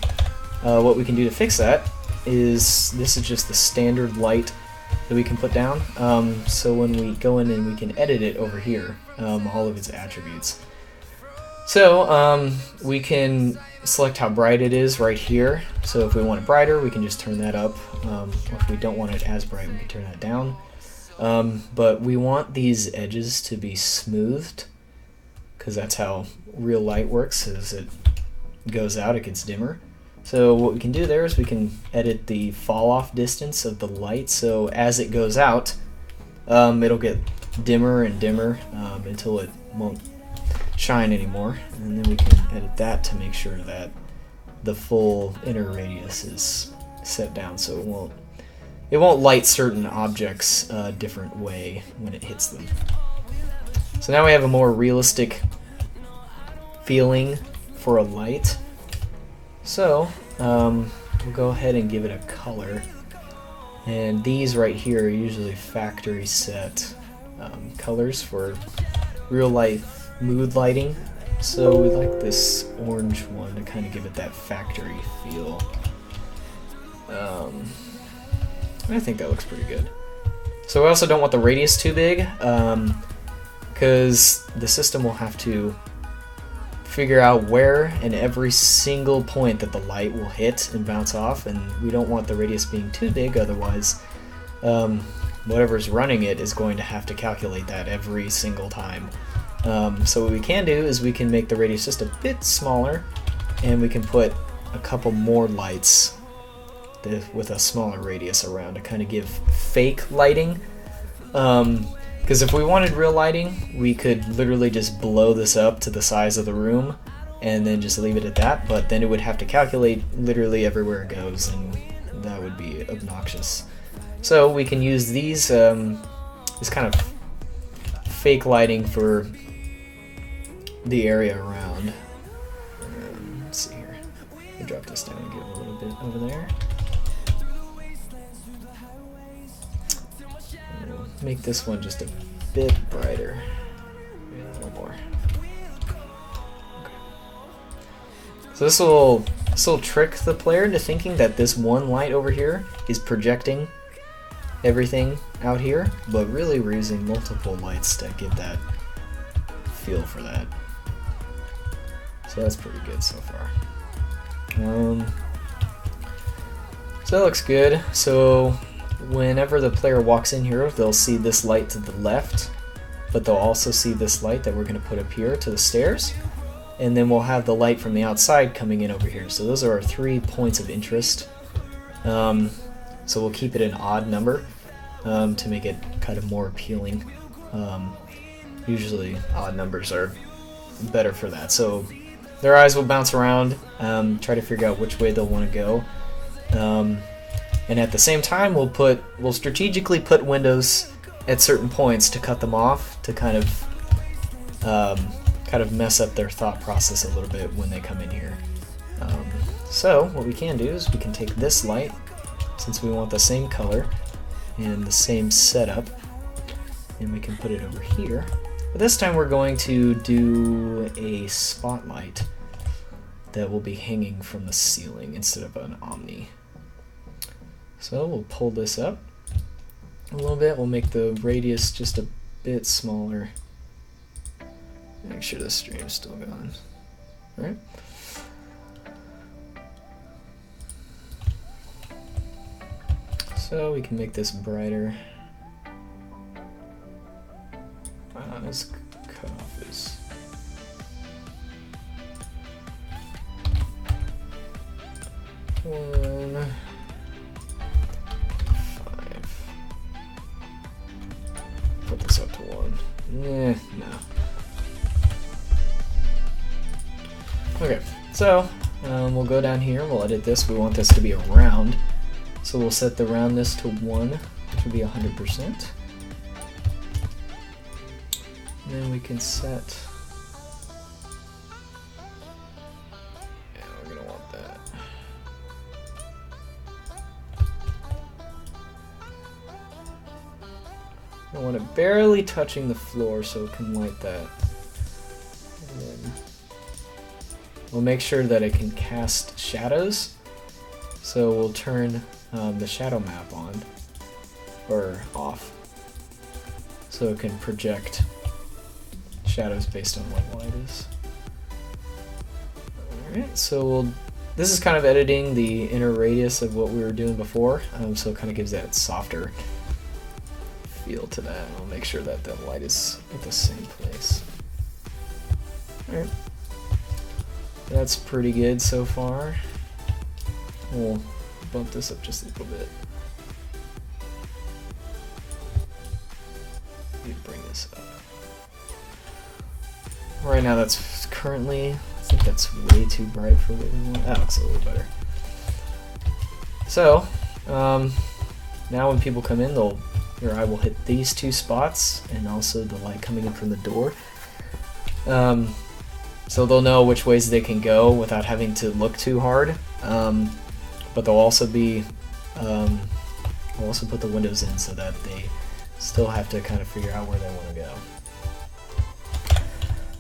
what we can do to fix that is this is just the standard light that we can put down. So when we go in and we can edit it over here, all of its attributes. So we can select how bright it is right here. So if we want it brighter, we can just turn that up. If we don't want it as bright, we can turn that down. But we want these edges to be smoothed, because that's how real light works. As it goes out, it gets dimmer. So what we can do there is we can edit the fall off distance of the light, so as it goes out, it'll get dimmer and dimmer until it won't shine anymore, and then we can edit that to make sure that the full inner radius is set down so it won't light certain objects a different way when it hits them. So now we have a more realistic feeling for a light. So we'll go ahead and give it a color, and these right here are usually factory set colors for real life mood lighting. So we like this orange one to kind of give it that factory feel. I think that looks pretty good. So we also don't want the radius too big, because the system will have to figure out where and every single point that the light will hit and bounce off, and we don't want the radius being too big, otherwise whatever's running it is going to have to calculate that every single time. So what we can do is we can make the radius just a bit smaller, and we can put a couple more lights with a smaller radius around to kind of give fake lighting. Because if we wanted real lighting, we could literally just blow this up to the size of the room and then just leave it at that, but then it would have to calculate literally everywhere it goes, and that would be obnoxious. So we can use these this kind of fake lighting for the area around. Let's see here. Let me drop this down and get a little bit over there. Make this one just a bit brighter. Maybe a little more. Okay. So this will trick the player into thinking that this one light over here is projecting everything out here, but really we're using multiple lights to give that feel for that. So that's pretty good so far. So that looks good. So whenever the player walks in here, they'll see this light to the left, but they'll also see this light that we're going to put up here to the stairs, and then we'll have the light from the outside coming in over here. So those are our 3 points of interest. So we'll keep it an odd number to make it kind of more appealing. Usually odd numbers are better for that. So their eyes will bounce around, try to figure out which way they'll want to go. And at the same time, we'll strategically put windows at certain points to cut them off, to kind of mess up their thought process a little bit when they come in here. So what we can do is we can take this light, since we want the same color and the same setup, and we can put it over here. But this time we're going to do a spotlight that will be hanging from the ceiling instead of an Omni. So we'll pull this up a little bit. We'll make the radius just a bit smaller. Make sure the stream's still going. All right. So we can make this brighter. This cutoff is. One. 5. Put this up to 1. No. Okay, so we'll go down here, we'll edit this. We want this to be a round. So we'll set the roundness to 1, which will be 100%. And then we can set. Yeah, we're gonna want that. I want it barely touching the floor so it can light that. And then we'll make sure that it can cast shadows. So we'll turn the shadow map on, or off, so it can project shadows based on what light is. Alright, so this is kind of editing the inner radius of what we were doing before, so it kind of gives that softer feel to that. I'll make sure that the light is at the same place. Alright, that's pretty good so far. We'll bump this up just a little bit. Bring this up. Right now that's currently, I think that's way too bright for what we want. That looks a little better. So, now when people come in, your eye will hit these two spots and also the light coming in from the door. So they'll know which ways they can go without having to look too hard. But they'll also be, we'll also put the windows in so that they still have to kind of figure out where they want to go.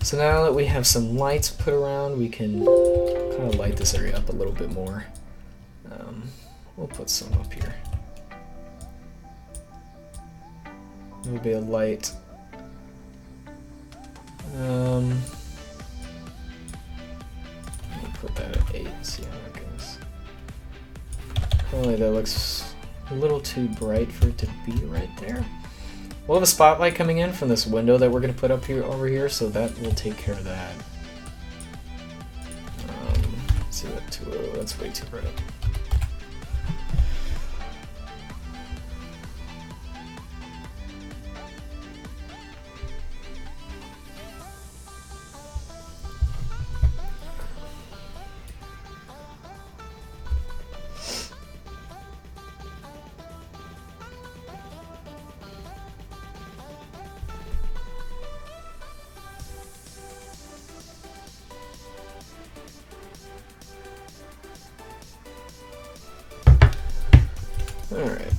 So now that we have some lights put around, we can kind of light this area up a little bit more. We'll put some up here. There'll be a light. We'll put that at 8 and see how that goes. Probably that looks a little too bright for it to be right there. We'll have a spotlight coming in from this window that we're going to put up here over here, so that will take care of that. Let's see what 2.0, that's way too bright. Alright.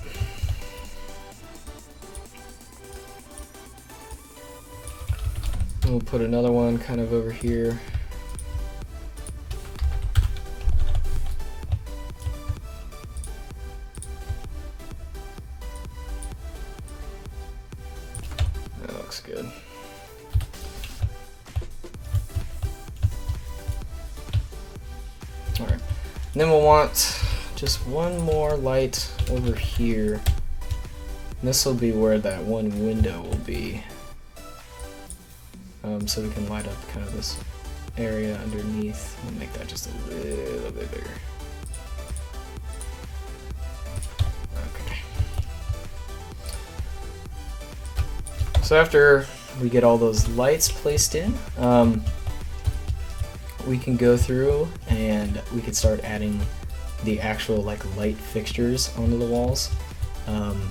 We'll put another one kind of over here. That looks good. Alright. And then we'll want just one more light over here. And this will be where that one window will be. So we can light up kind of this area underneath. We'll make that just a little bit bigger. Okay. So after we get all those lights placed in, we can go through and we can start adding the actual like light fixtures onto the walls, and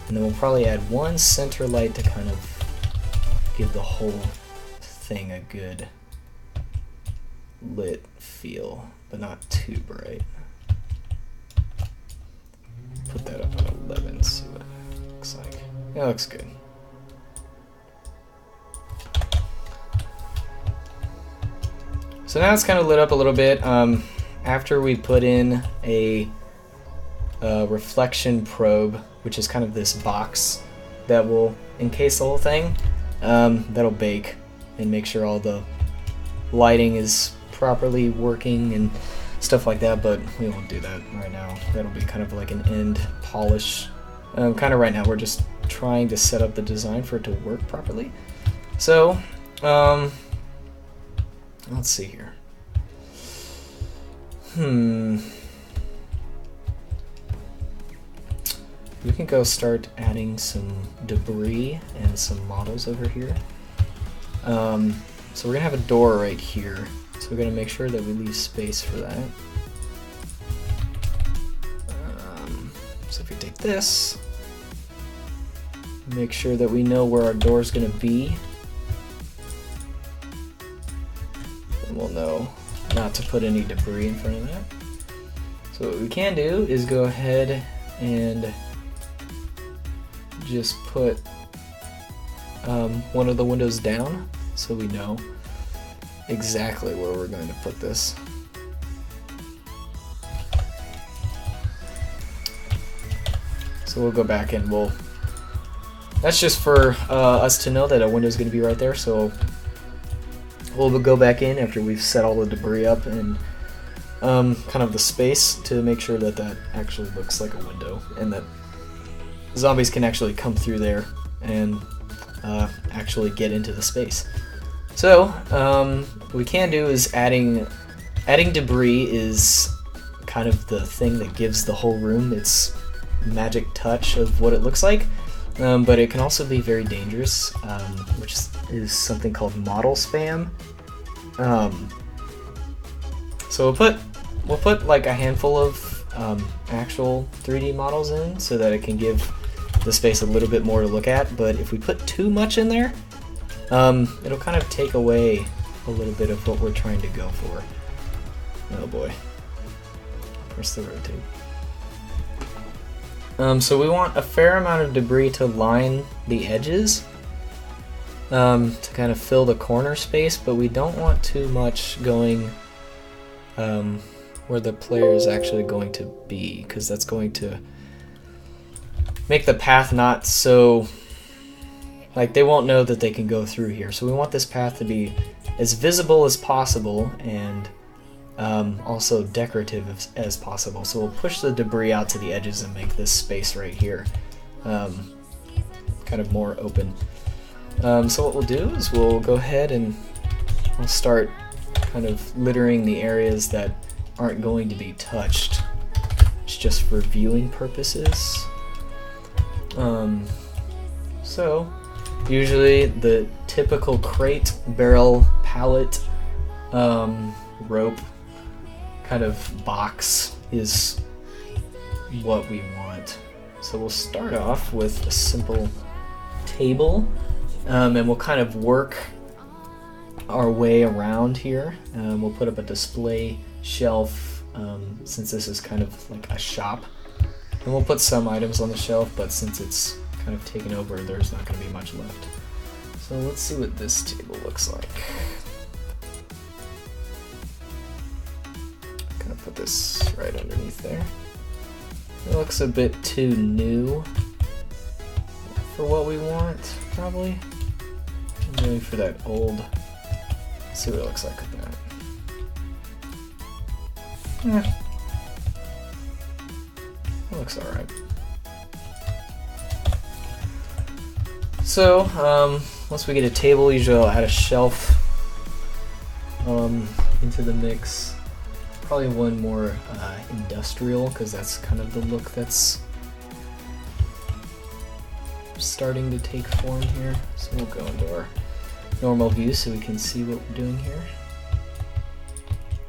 then we'll probably add one center light to kind of give the whole thing a good lit feel, but not too bright. Put that up on 11, see what it looks like. Yeah, it looks good. So now it's kind of lit up a little bit. After we put in a reflection probe, which is kind of this box that will encase the whole thing, that'll bake and make sure all the lighting is properly working and stuff like that, but we won't do that right now. That'll be kind of like an end polish. Kind of right now we're just trying to set up the design for it to work properly. So, let's see here. We can go start adding some debris and some models over here. So we're gonna have a door right here. So we're gonna make sure that we leave space for that. So if we take this, make sure that we know where our door is gonna be. And we'll know not to put any debris in front of that. So what we can do is go ahead and just put one of the windows down so we know exactly where we're going to put this. So we'll go back and that's just for us to know that a window is going to be right there. So we'll go back in after we've set all the debris up and kind of the space to make sure that that actually looks like a window and that zombies can actually come through there and actually get into the space. So what we can do is adding debris is kind of the thing that gives the whole room its magic touch of what it looks like, but it can also be very dangerous, which is something called model spam. So we'll put like a handful of actual 3D models in so that it can give the space a little bit more to look at, but if we put too much in there, it'll kind of take away a little bit of what we're trying to go for. Oh boy. Press the rotate. So we want a fair amount of debris to line the edges to kind of fill the corner space, but we don't want too much going where the player is actually going to be, because that's going to make the path not so, like, they won't know that they can go through here. So we want this path to be as visible as possible and also decorative as possible. So we'll push the debris out to the edges and make this space right here kind of more open. So what we'll do is we'll go ahead and we'll start kind of littering the areas that aren't going to be touched. It's just for viewing purposes. So usually the typical crate, barrel, pallet, rope kind of box is what we want. So we'll start off with a simple table, and we'll kind of work our way around here. We'll put up a display shelf, since this is kind of like a shop. And we'll put some items on the shelf, but since it's kind of taken over, there's not going to be much left. So let's see what this table looks like. Kind of put this right underneath there. It looks a bit too new for what we want, probably. I'm going for that old. Let's see what it looks like with that. It looks alright. So, once we get a table, usually I'll add a shelf into the mix. Probably one more industrial, because that's kind of the look that's starting to take form here. So we'll go into our normal view so we can see what we're doing here.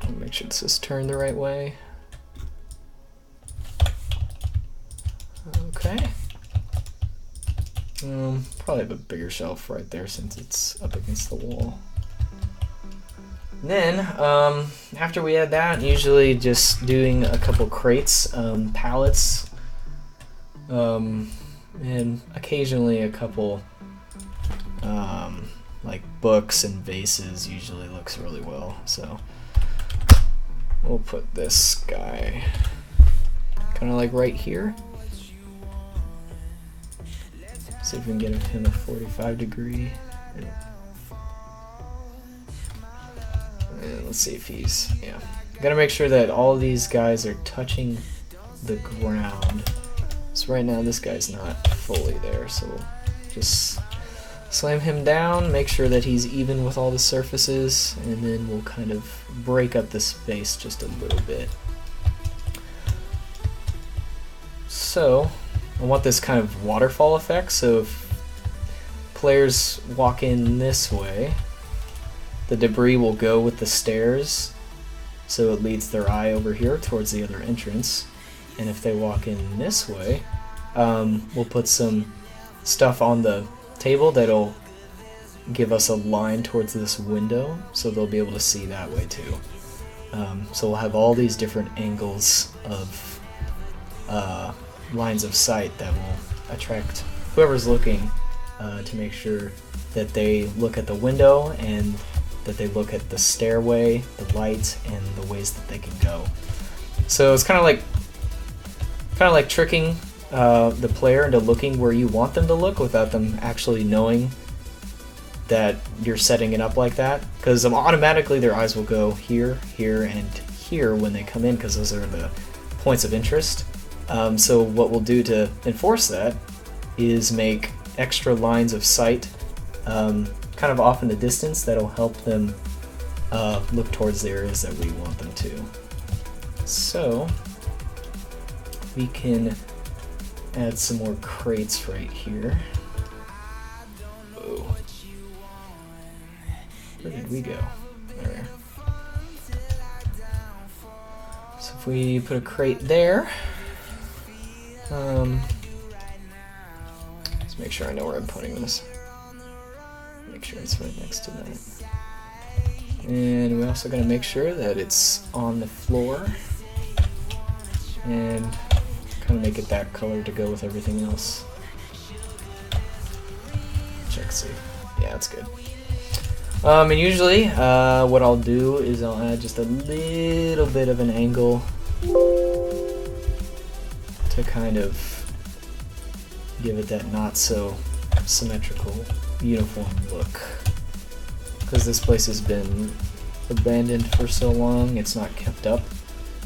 I'll make sure this is turned the right way. Okay. Probably have a bigger shelf right there since it's up against the wall. And then, after we add that, usually just doing a couple crates, pallets, and occasionally a couple, like books and vases usually looks really well. So we'll put this guy kind of like right here. See if we can get him a 45 degree. And let's see if he's, yeah. Gotta make sure that all of these guys are touching the ground. So right now this guy's not fully there, so we'll just slam him down, make sure that he's even with all the surfaces, and then we'll kind of break up the space just a little bit. So I want this kind of waterfall effect, so if players walk in this way, the debris will go with the stairs, so it leads their eye over here towards the other entrance. And if they walk in this way, we'll put some stuff on the table that'll give us a line towards this window, so they'll be able to see that way too. So we'll have all these different angles of lines of sight that will attract whoever's looking to make sure that they look at the window and that they look at the stairway, the lights, and the ways that they can go. So it's kind of like tricking the player into looking where you want them to look without them actually knowing that you're setting it up like that, because automatically their eyes will go here, here, and here when they come in, because those are the points of interest. So what we'll do to enforce that is make extra lines of sight kind of off in the distance that'll help them look towards the areas that we want them to. So we can add some more crates right here. Oh. Where did we go? There. So if we put a crate there, let's make sure I know where I'm putting this. Make sure it's right next to that. And we're also going to make sure that it's on the floor and kind of make it that color to go with everything else. Check, see. Yeah, that's good. And usually what I'll do is I'll add just a little bit of an angle to kind of give it that not so symmetrical, uniform look. Because this place has been abandoned for so long, it's not kept up.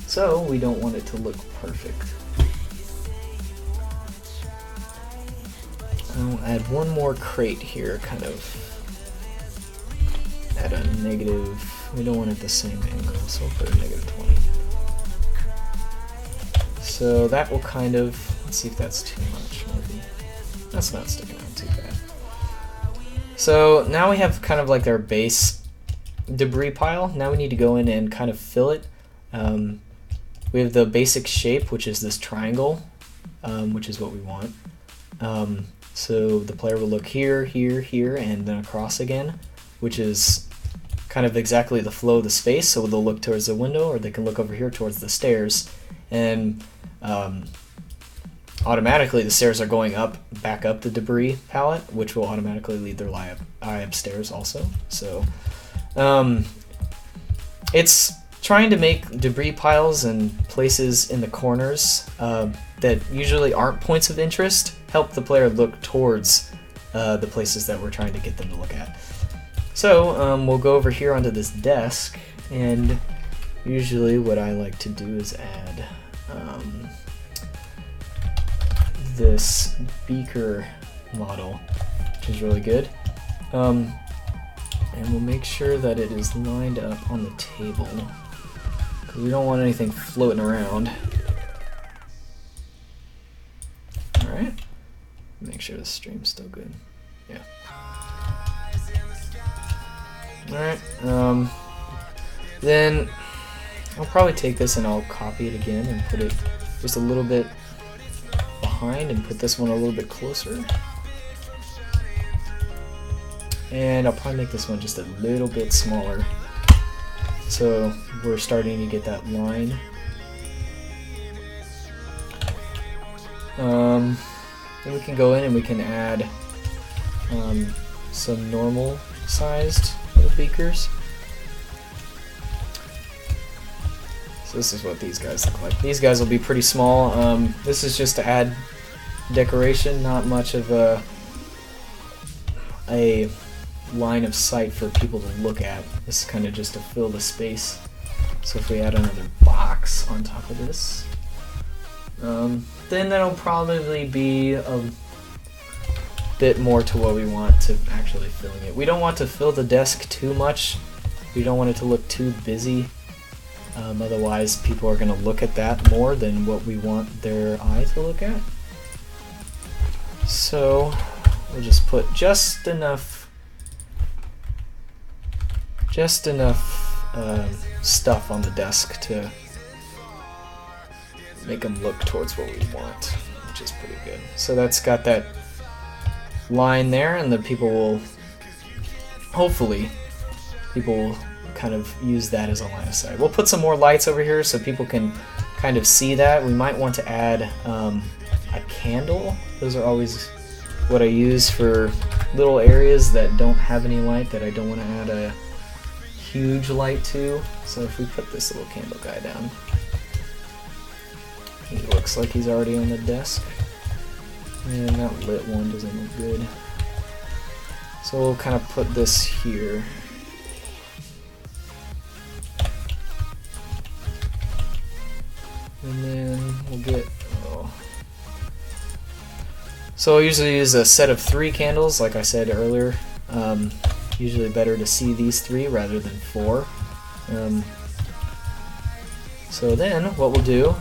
So we don't want it to look perfect. I'll add one more crate here, kind of at a negative, we don't want it the same angle, so we'll put a -20. So that will kind of, let's see if that's too much, maybe. That's not sticking out too bad. So now we have kind of like our base debris pile. Now we need to go in and kind of fill it. We have the basic shape, which is this triangle, which is what we want. So the player will look here, here, here, and then across again, which is kind of exactly the flow of the space. So they'll look towards the window, or they can look over here towards the stairs, and automatically the stairs are going up, back up the debris palette, which will automatically lead their eye upstairs also. So it's trying to make debris piles and places in the corners that usually aren't points of interest help the player look towards the places that we're trying to get them to look at. So we'll go over here onto this desk, and usually what I like to do is add this beaker model, which is really good. And we'll make sure that it is lined up on the table, because we don't want anything floating around. Alright, make sure the stream's still good. Yeah. Alright, then I'll probably take this and I'll copy it again and put it just a little bit behind and put this one a little bit closer. And I'll probably make this one just a little bit smaller, so we're starting to get that line. Then we can go in and we can add some normal sized little beakers. So this is what these guys look like. These guys will be pretty small. This is just to add decoration, not much of a line of sight for people to look at. This is kind of just to fill the space. So if we add another box on top of this, then that'll probably be a bit more to what we want to actually filling it. We don't want to fill the desk too much. We don't want it to look too busy. Otherwise, people are going to look at that more than what we want their eye to look at. So we'll just put just enough stuff on the desk to make them look towards what we want, which is pretty good. So that's got that line there, and the people will, hopefully, people will kind of use that as a line of sight. We'll put some more lights over here so people can kind of see that. We might want to add a candle. Those are always what I use for little areas that don't have any light, that I don't want to add a huge light to. So if we put this little candle guy down, he looks like he's already on the desk. And that lit one doesn't look good. So we'll kind of put this here. And then we'll get, so I usually use a set of 3 candles, like I said earlier. Usually better to see these 3 rather than 4. So then what we'll do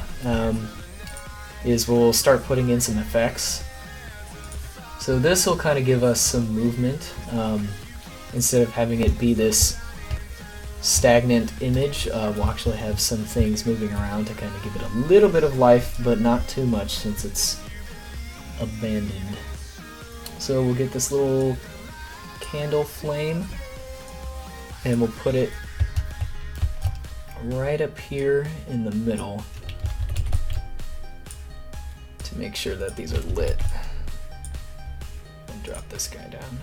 is we'll start putting in some effects. So this will kind of give us some movement instead of having it be this stagnant image. We'll actually have some things moving around to kind of give it a little bit of life, but not too much since it's abandoned. So we'll get this little candle flame and we'll put it right up here in the middle to make sure that these are lit. And drop this guy down.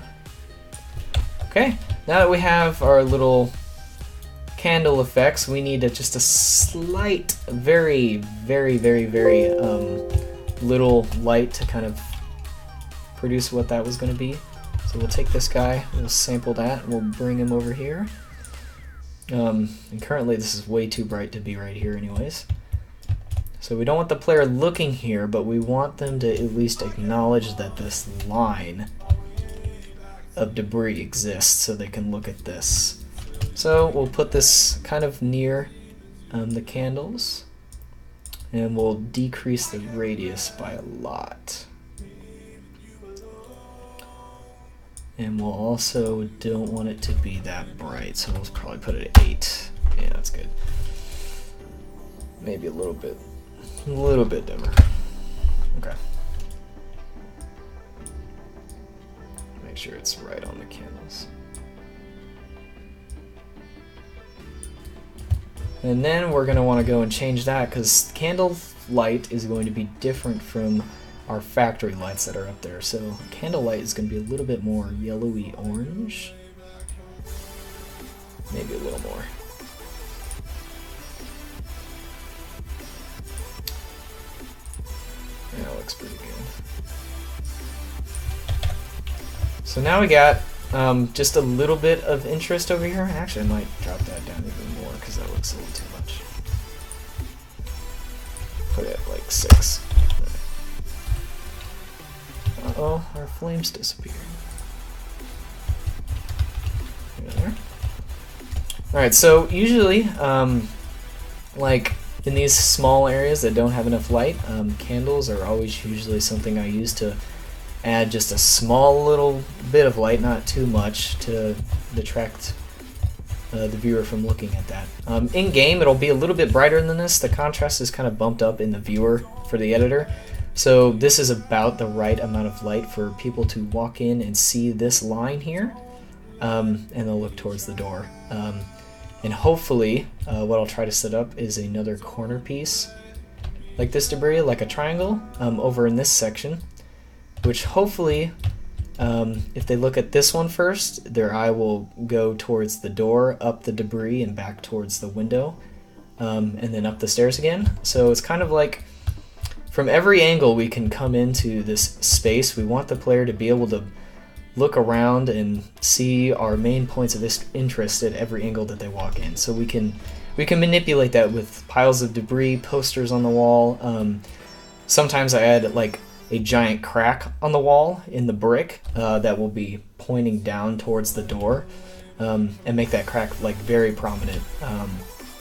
Okay, now that we have our little candle effects, we need just a slight, very little light to kind of produce what that was going to be. So we'll take this guy, we'll sample that, and we'll bring him over here. And currently this is way too bright to be right here anyways. So we don't want the player looking here, but we want them to at least acknowledge that this line of debris exists so they can look at this. So we'll put this kind of near the candles, and we'll decrease the radius by a lot. And we'll also don't want it to be that bright, so we'll probably put it at 8. Yeah, that's good. Maybe a little bit dimmer. Okay. Make sure it's right on the candles. And then we're going to want to go and change that, because candle light is going to be different from our factory lights that are up there. So candle light is going to be a little bit more yellowy orange. Maybe a little more. Yeah, that looks pretty good. So now we got just a little bit of interest over here. Actually, I might drop that down even more because that looks a little too much. Put it at like 6. Uh-oh, our flames disappeared. There. Alright, so usually, like in these small areas that don't have enough light, candles are always usually something I use to add just a small little bit of light, not too much, to detract the viewer from looking at that. In game, it'll be a little bit brighter than this. The contrast is kind of bumped up in the viewer for the editor. So this is about the right amount of light for people to walk in and see this line here, and they'll look towards the door. And hopefully, what I'll try to set up is another corner piece, like this debris, like a triangle, over in this section, which hopefully, if they look at this one first, their eye will go towards the door, up the debris, and back towards the window, and then up the stairs again. So it's kind of like, from every angle we can come into this space, we want the player to be able to look around and see our main points of interest at every angle that they walk in. So we can manipulate that with piles of debris, posters on the wall. Sometimes I add like a giant crack on the wall in the brick that will be pointing down towards the door, and make that crack like very prominent,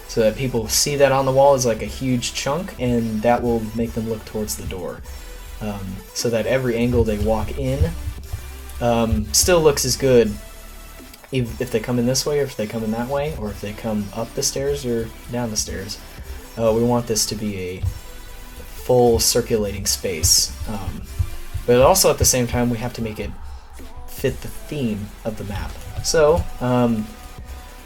so that people see that on the wall as like a huge chunk, and that will make them look towards the door, so that every angle they walk in still looks as good if they come in this way or if they come in that way, or if they come up the stairs or down the stairs. We want this to be a full circulating space, but also at the same time we have to make it fit the theme of the map. So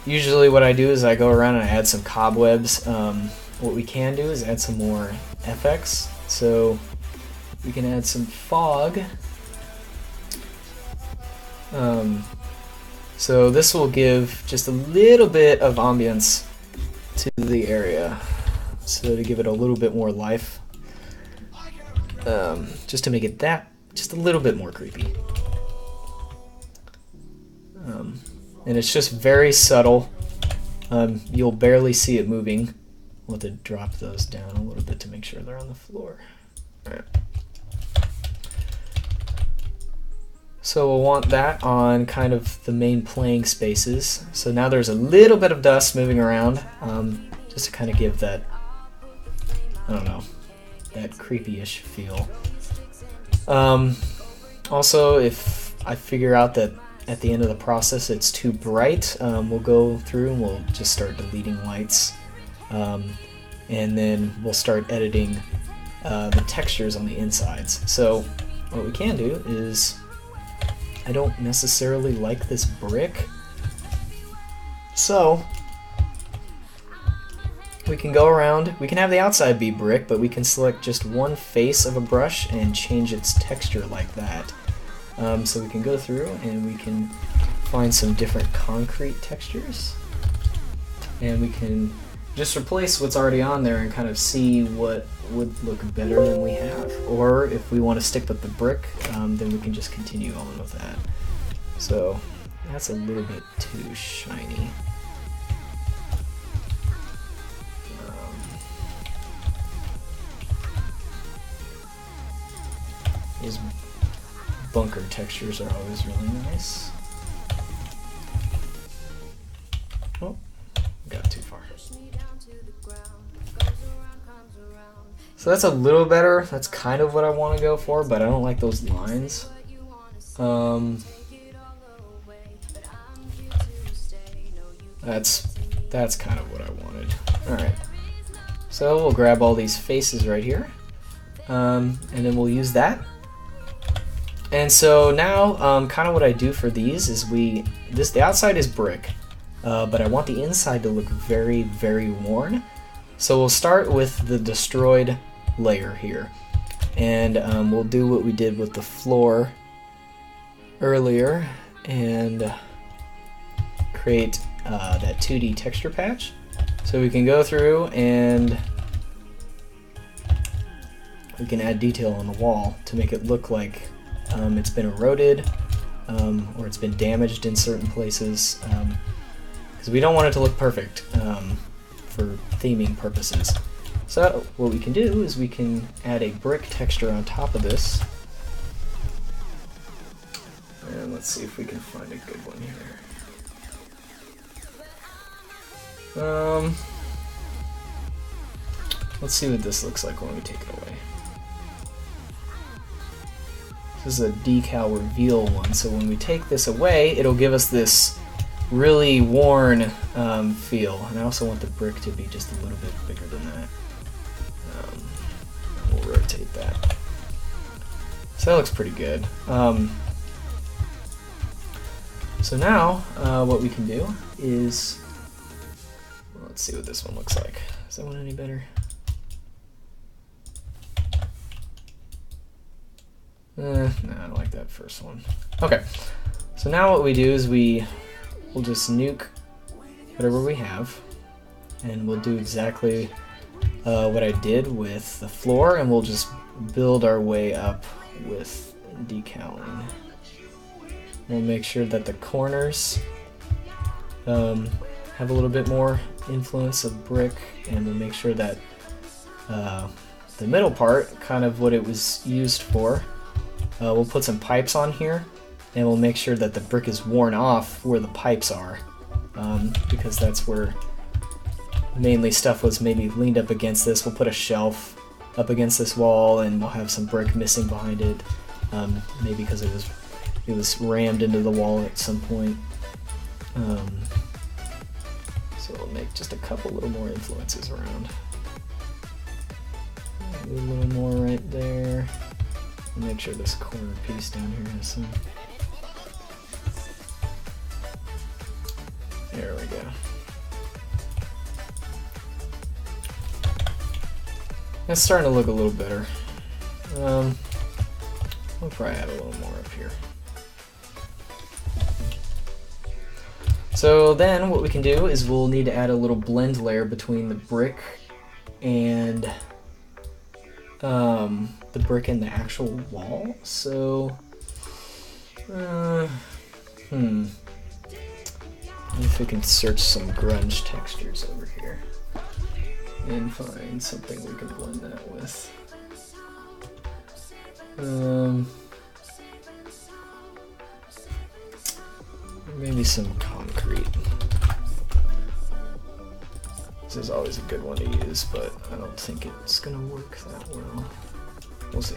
usually what I do is I go around and I add some cobwebs. What we can do is add some more FX, so we can add some fog. So this will give just a little bit of ambience to the area, so to give it a little bit more life, just to make it just a little bit more creepy. And it's just very subtle. You'll barely see it moving. We'll have to drop those down a little bit to make sure they're on the floor. All right. So we'll want that on kind of the main playing spaces. So now there's a little bit of dust moving around, just to kind of give that, I don't know, that creepy-ish feel. Also, if I figure out that at the end of the process it's too bright, we'll go through and we'll just start deleting lights, and then we'll start editing the textures on the insides. So what we can do is, I don't necessarily like this brick, so we can go around, we can have the outside be brick, but we can select just one face of a brush and change its texture like that. So we can go through and we can find some different concrete textures, and we can just replace what's already on there and kind of see what would look better than we have. Or if we want to stick with the brick, then we can just continue on with that. So that's a little bit too shiny. Those bunker textures are always really nice. Oh, got too far. So that's a little better. That's kind of what I want to go for, but I don't like those lines. That's kind of what I wanted. Alright. So we'll grab all these faces right here, and then we'll use that. And so now, kind of what I do for these is the outside is brick, but I want the inside to look very, very worn. So we'll start with the destroyed layer here, and we'll do what we did with the floor earlier and create that 2D texture patch. So we can go through and we can add detail on the wall to make it look like it's been eroded, or it's been damaged in certain places, because we don't want it to look perfect for theming purposes. So what we can do is we can add a brick texture on top of this, and let's see if we can find a good one here. Let's see what this looks like when we take it away. This is a decal reveal one, so when we take this away, it'll give us this really worn feel. And I also want the brick to be just a little bit bigger than that. We'll rotate that. So that looks pretty good. So now, what we can do is, well, let's see what this one looks like. Is that one any better? No, I don't like that first one. Okay, so now what we do is we'll just nuke whatever we have, and we'll do exactly what I did with the floor, and we'll just build our way up with decaling. We'll make sure that the corners have a little bit more influence of brick, and we'll make sure that the middle part, kind of what it was used for, we'll put some pipes on here, and we'll make sure that the brick is worn off where the pipes are, because that's where mainly stuff was maybe leaned up against this. We'll put a shelf up against this wall, and we'll have some brick missing behind it, maybe because it was rammed into the wall at some point. So we'll make just a couple little more influences around. A little more right there. And make sure this corner piece down here has some. There we go. That's starting to look a little better. We'll probably add a little more up here. So then what we can do is we'll need to add a little blend layer between the brick and the actual wall. So if we can search some grunge textures over here and find something we can blend that with. Maybe some concrete. This is always a good one to use, but I don't think it's gonna work that well. We'll see.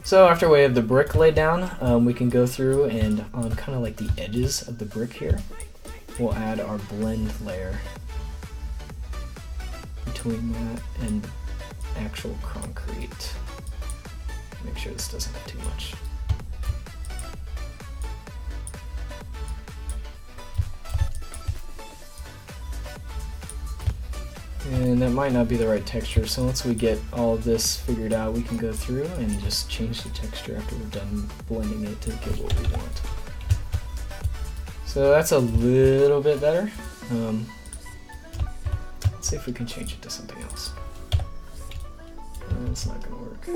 So after we have the brick laid down, we can go through and on kind of like the edges of the brick here, we'll add our blend layer between that and the actual concrete. Make sure this doesn't have too much. And that might not be the right texture, so once we get all of this figured out, we can go through and just change the texture after we're done blending it to get what we want. So that's a little bit better. Let's see if we can change it to something else. It's not gonna work.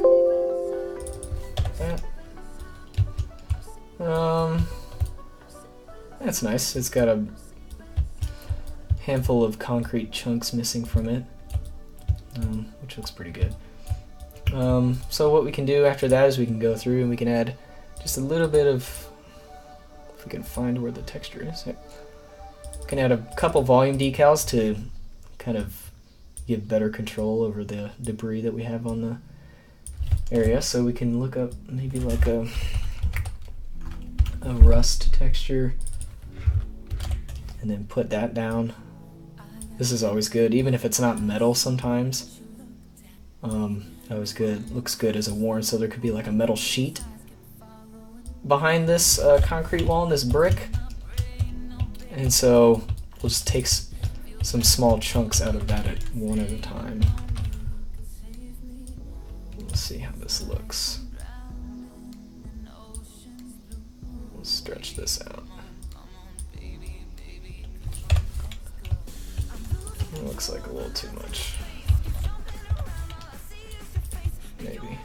That. That's nice. It's got a handful of concrete chunks missing from it, which looks pretty good. So what we can do after that is we can go through and we can add just a little bit of, if we can find where the texture is, we can add a couple volume decals to kind of give better control over the debris that we have on the area. So we can look up maybe like a rust texture and then put that down. This is always good, even if it's not metal sometimes. Always good, looks good as a worn, so there could be like a metal sheet behind this concrete wall and this brick. And so we'll just take some small chunks out of that one at a time. Let's see how this looks. We'll stretch this out. It looks like a little too much. Maybe.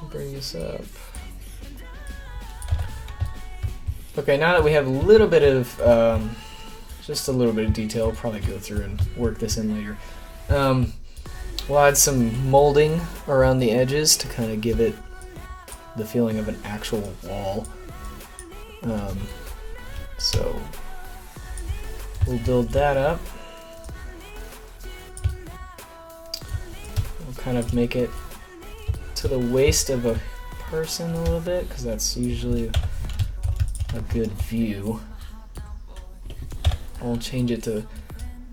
Bring this up. Okay, now that we have a little bit of, just a little bit of detail, we'll probably go through and work this in later. We'll add some molding around the edges to kind of give it the feeling of an actual wall. So we'll build that up. We'll kind of make it to the waist of a person a little bit, because that's usually a good view. I'll change it to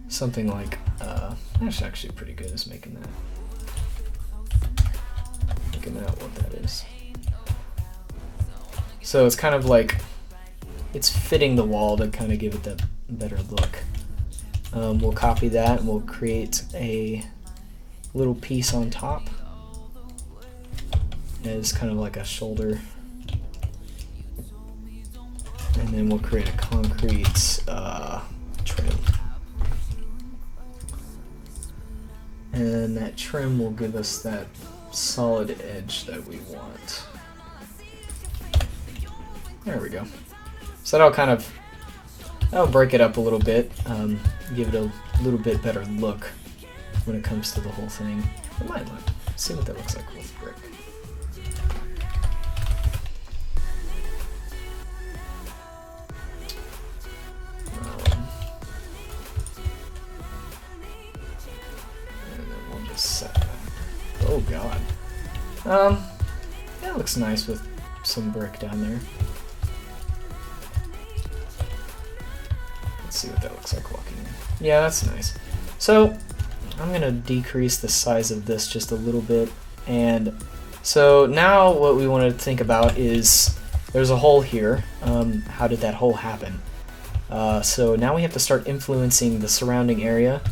something like, that's actually pretty good as making that what that is. So it's kind of like, it's fitting the wall to kind of give it that better look. We'll copy that and we'll create a little piece on top as kind of like a shoulder, and then we'll create a concrete trim, and that trim will give us that solid edge that we want. There we go. So that'll break it up a little bit, give it a little bit better look when it comes to the whole thing. It might look. See what that looks like with brick. And then we'll just set that. Oh god. That looks nice with some brick down there. Let's see what that looks like walking in. Yeah, that's nice. So I'm gonna decrease the size of this just a little bit, and so now what we want to think about is there's a hole here. How did that hole happen? So now we have to start influencing the surrounding area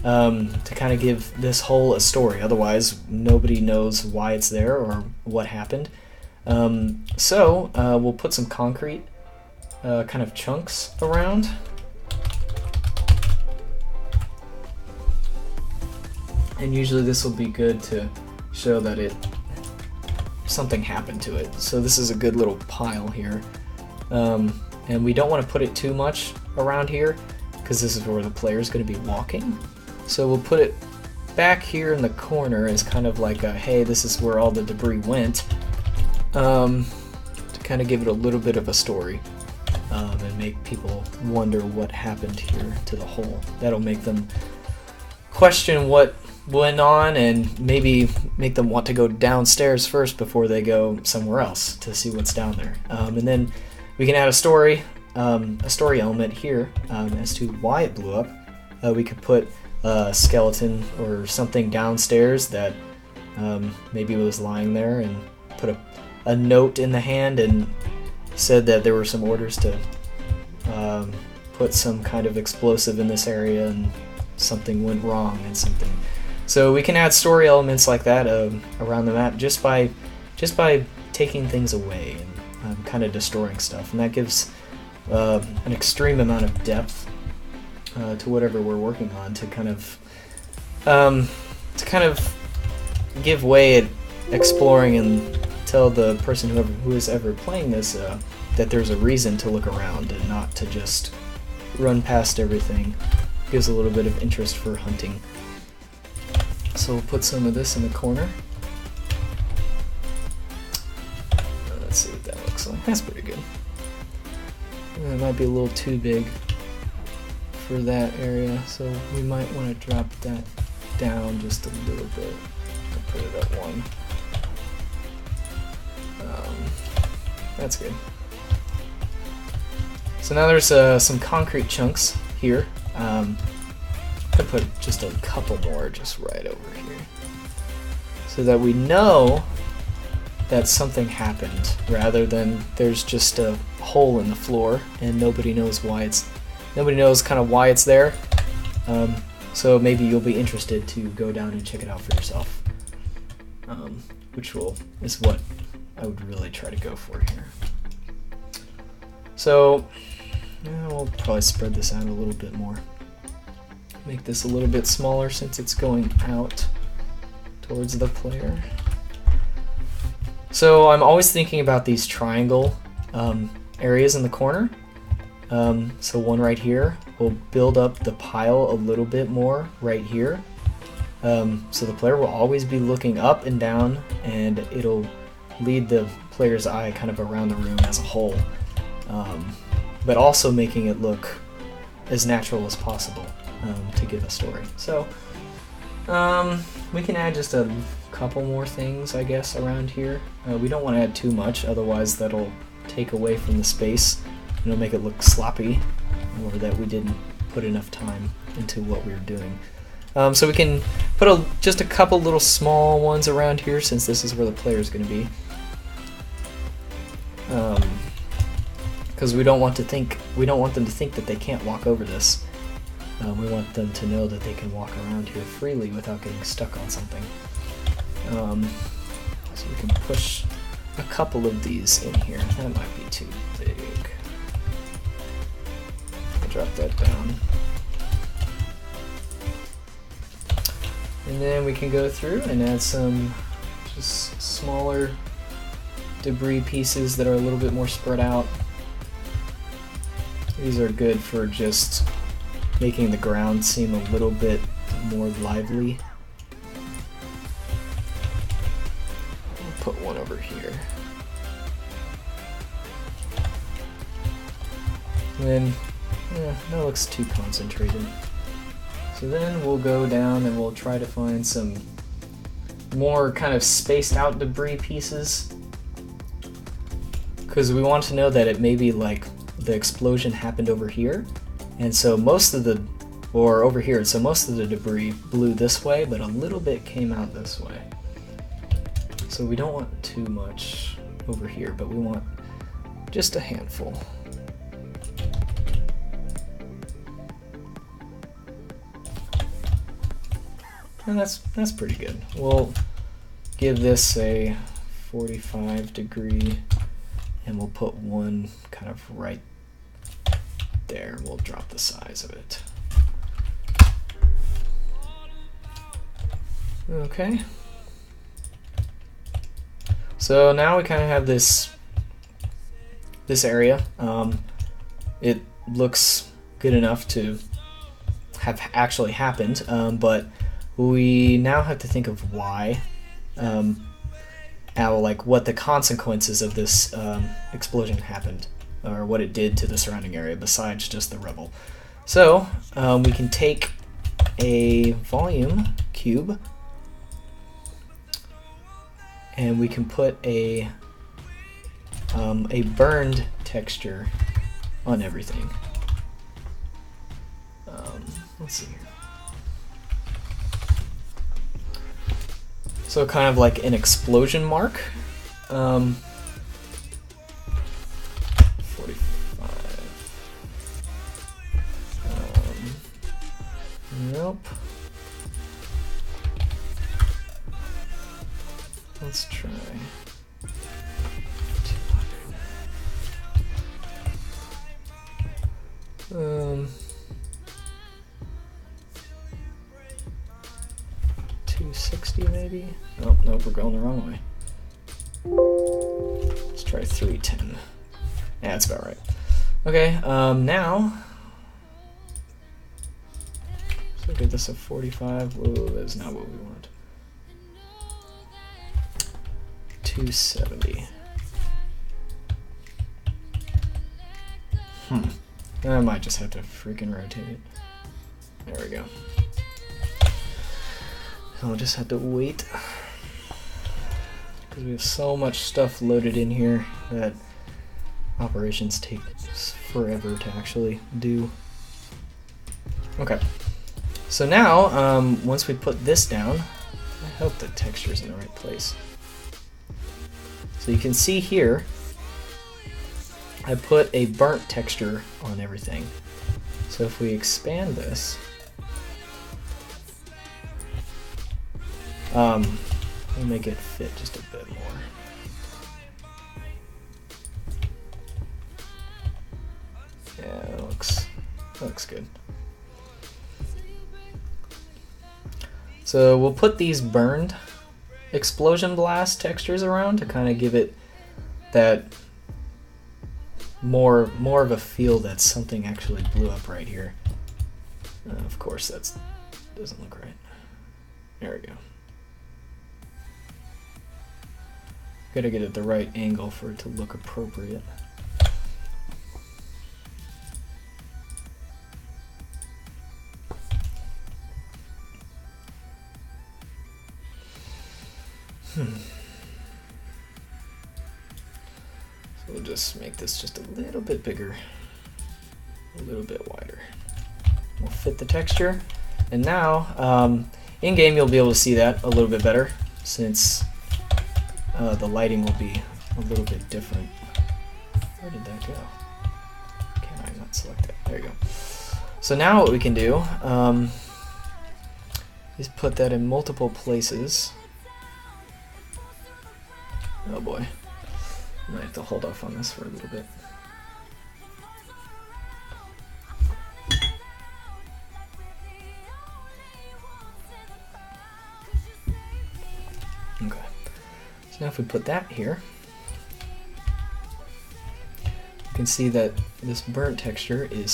to kind of give this hole a story. Otherwise, nobody knows why it's there or what happened. So we'll put some concrete kind of chunks around. And usually this will be good to show that something happened to it. So this is a good little pile here. And we don't want to put it too much around here because this is where the player is going to be walking. So we'll put it back here in the corner as kind of like a, hey, this is where all the debris went, to kind of give it a little bit of a story, and make people wonder what happened here to the hole. That'll make them question what went on and maybe make them want to go downstairs first before they go somewhere else to see what's down there. And then we can add a story element here as to why it blew up. We could put a skeleton or something downstairs that maybe was lying there, and put a note in the hand and said that there were some orders to put some kind of explosive in this area and something went wrong and something. So we can add story elements like that around the map just by taking things away and kind of destroying stuff, and that gives an extreme amount of depth to whatever we're working on, to kind of give way at exploring and tell the person who is ever playing this that there's a reason to look around and not to just run past everything. Gives a little bit of interest for hunting. So we'll put some of this in the corner. Let's see what that looks like. That's pretty good. It might be a little too big for that area, so we might want to drop that down just a little bit. I'll put it at 1. That's good. So now there's some concrete chunks here. I'm gonna put just a couple more just right over here, so that we know that something happened, rather than there's just a hole in the floor and nobody knows why it's there. So maybe you'll be interested to go down and check it out for yourself, which is what I would really try to go for here. So we'll probably spread this out a little bit more. Make this a little bit smaller since it's going out towards the player. So I'm always thinking about these triangle areas in the corner. So one right here will build up the pile a little bit more right here. So the player will always be looking up and down, and it'll lead the player's eye kind of around the room as a whole, but also making it look as natural as possible to give a story. So we can add just a couple more things, I guess, around here. We don't want to add too much, otherwise that'll take away from the space and it'll make it look sloppy, or that we didn't put enough time into what we were doing. So we can put just a couple little small ones around here, since this is where the player is going to be. Because we don't want them to think that they can't walk over this. We want them to know that they can walk around here freely without getting stuck on something. So we can push a couple of these in here. That might be too big. I'll drop that down. And then we can go through and add some just smaller debris pieces that are a little bit more spread out. These are good for just making the ground seem a little bit more lively. I'll put one over here. And then, that looks too concentrated. So then we'll go down and we'll try to find some more kind of spaced out debris pieces, because we want to know that it may be like the explosion happened over here, and so most of the, or over here, so most of the debris blew this way, but a little bit came out this way. So we don't want too much over here, but we want just a handful. And that's pretty good. We'll give this a 45 degree, and we'll put one kind of right there. We'll drop the size of it. Okay. So now we kind of have this area. It looks good enough to have actually happened, but we now have to think of why, like what the consequences of this explosion happened, or what it did to the surrounding area besides just the rubble. So we can take a volume cube and we can put a burned texture on everything. Let's see here. So kind of like an explosion mark. 45. Nope. Let's try 200. 260 maybe? Oh, nope, we're going the wrong way. Let's try 310. Yeah, that's about right. Okay, now, let's give this a 45. Whoa, that's not what we want. 270. I might just have to freaking rotate it. There we go. I'll just have to wait, because we have so much stuff loaded in here that operations take forever to actually do. Okay, so now once we put this down, I hope the texture's in the right place. So you can see here, I put a burnt texture on everything. So if we expand this, we'll make it fit just a bit more. Yeah, that looks good. So we'll put these burned explosion blast textures around to kind of give it that more of a feel that something actually blew up right here. Of course, that doesn't look right. There we go. Gotta get it the right angle for it to look appropriate. So we'll just make this just a little bit bigger, a little bit wider. We'll fit the texture, and now in game you'll be able to see that a little bit better, since the lighting will be a little bit different. Where did that go? Can I not select that? There you go. So now what we can do is put that in multiple places. Oh boy. I might have to hold off on this for a little bit. Okay. So now if we put that here, can see that this burnt texture is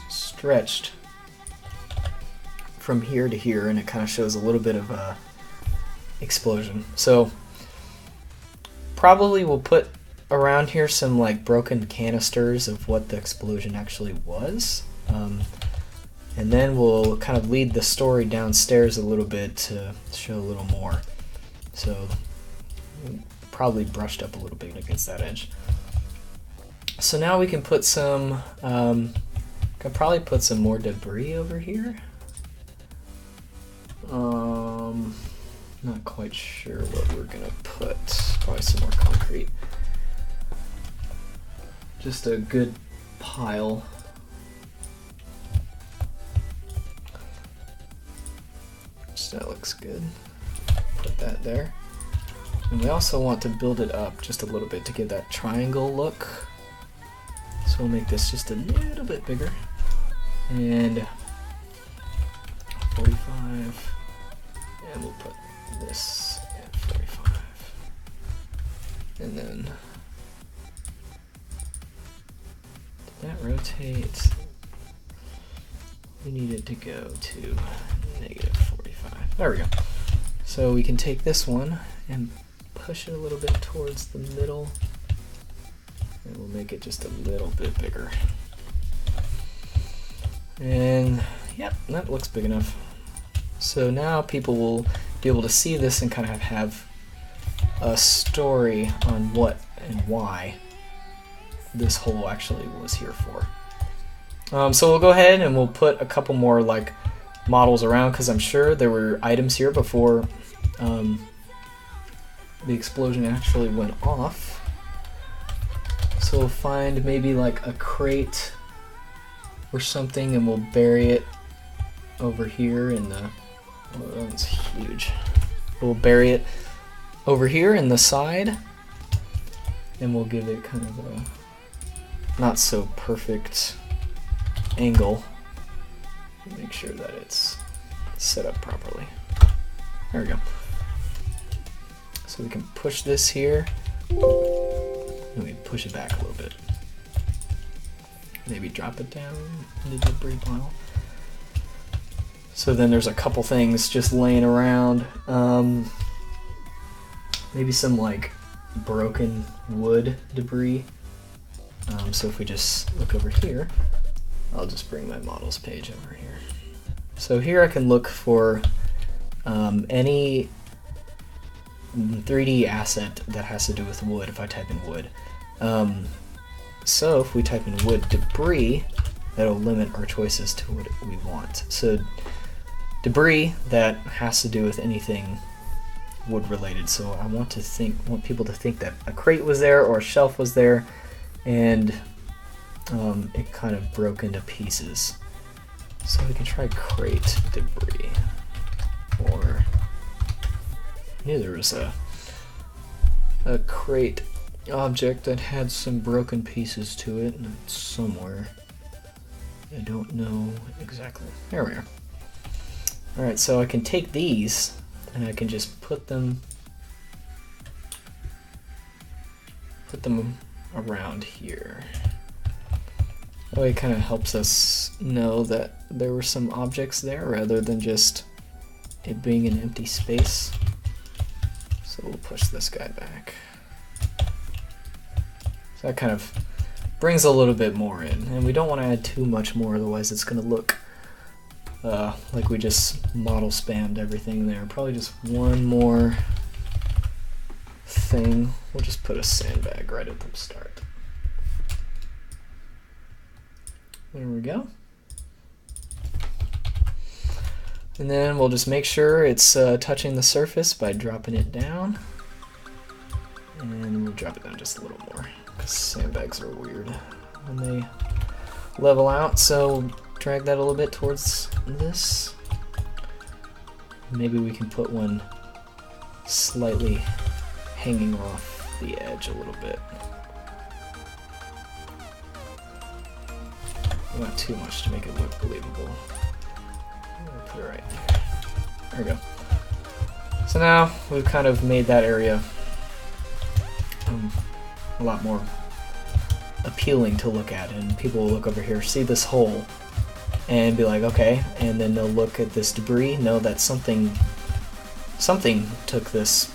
stretched from here to here, and it kind of shows a little bit of a explosion. So probably we'll put around here some like broken canisters of what the explosion actually was, and then we'll kind of lead the story downstairs a little bit to show a little more. So probably brushed up a little bit against that edge. So now we can put some, could probably put some more debris over here. Not quite sure what we're gonna put. Probably some more concrete. Just a good pile. So that looks good. Put that there. And we also want to build it up just a little bit to give that triangle look. So we'll make this just a little bit bigger. And 45. And we'll put this at 45. And then did that rotate? We need it to go to -45. There we go. So we can take this one and push it a little bit towards the middle, and we'll make it just a little bit bigger. And yep, that looks big enough. So now people will be able to see this and kind of have a story on what and why this hole actually was here for. So we'll go ahead and we'll put a couple more like models around, because I'm sure there were items here before the explosion actually went off. So we'll find maybe like a crate or something, and we'll bury it over here in the, oh, that one's huge. We'll bury it over here in the side, and we'll give it kind of a not so perfect angle. Make sure that it's set up properly. There we go. So we can push this here, and we push it back a little bit. Maybe drop it down into the debris pile. So then there's a couple things just laying around. Maybe some like broken wood debris. So if we just look over here, I'll just bring my models page over here. So here I can look for any 3D asset that has to do with wood if I type in wood. So if we type in wood debris, that'll limit our choices to what we want. So debris that has to do with anything wood related. So I want people to think that a crate was there or a shelf was there, and it kind of broke into pieces. So we can try crate debris, or I knew there was a crate object that had some broken pieces to it, and it's somewhere. I don't know exactly. There we are. Alright, so I can take these and I can just put them around here. That way it kind of helps us know that there were some objects there rather than just it being an empty space. So we'll push this guy back. So that kind of brings a little bit more in, and we don't want to add too much more, otherwise it's going to look like we just model spammed everything there. Probably just one more thing. We'll just put a sandbag right at the start. There we go. And then we'll just make sure it's touching the surface by dropping it down. And we'll drop it down just a little more, because sandbags are weird when they level out. So we'll drag that a little bit towards this. Maybe we can put one slightly hanging off the edge a little bit. Not too much to make it look believable. Put it right there. There we go. So now we've kind of made that area a lot more appealing to look at, and people will look over here, see this hole, and be like, okay, and then they'll look at this debris, know that something took this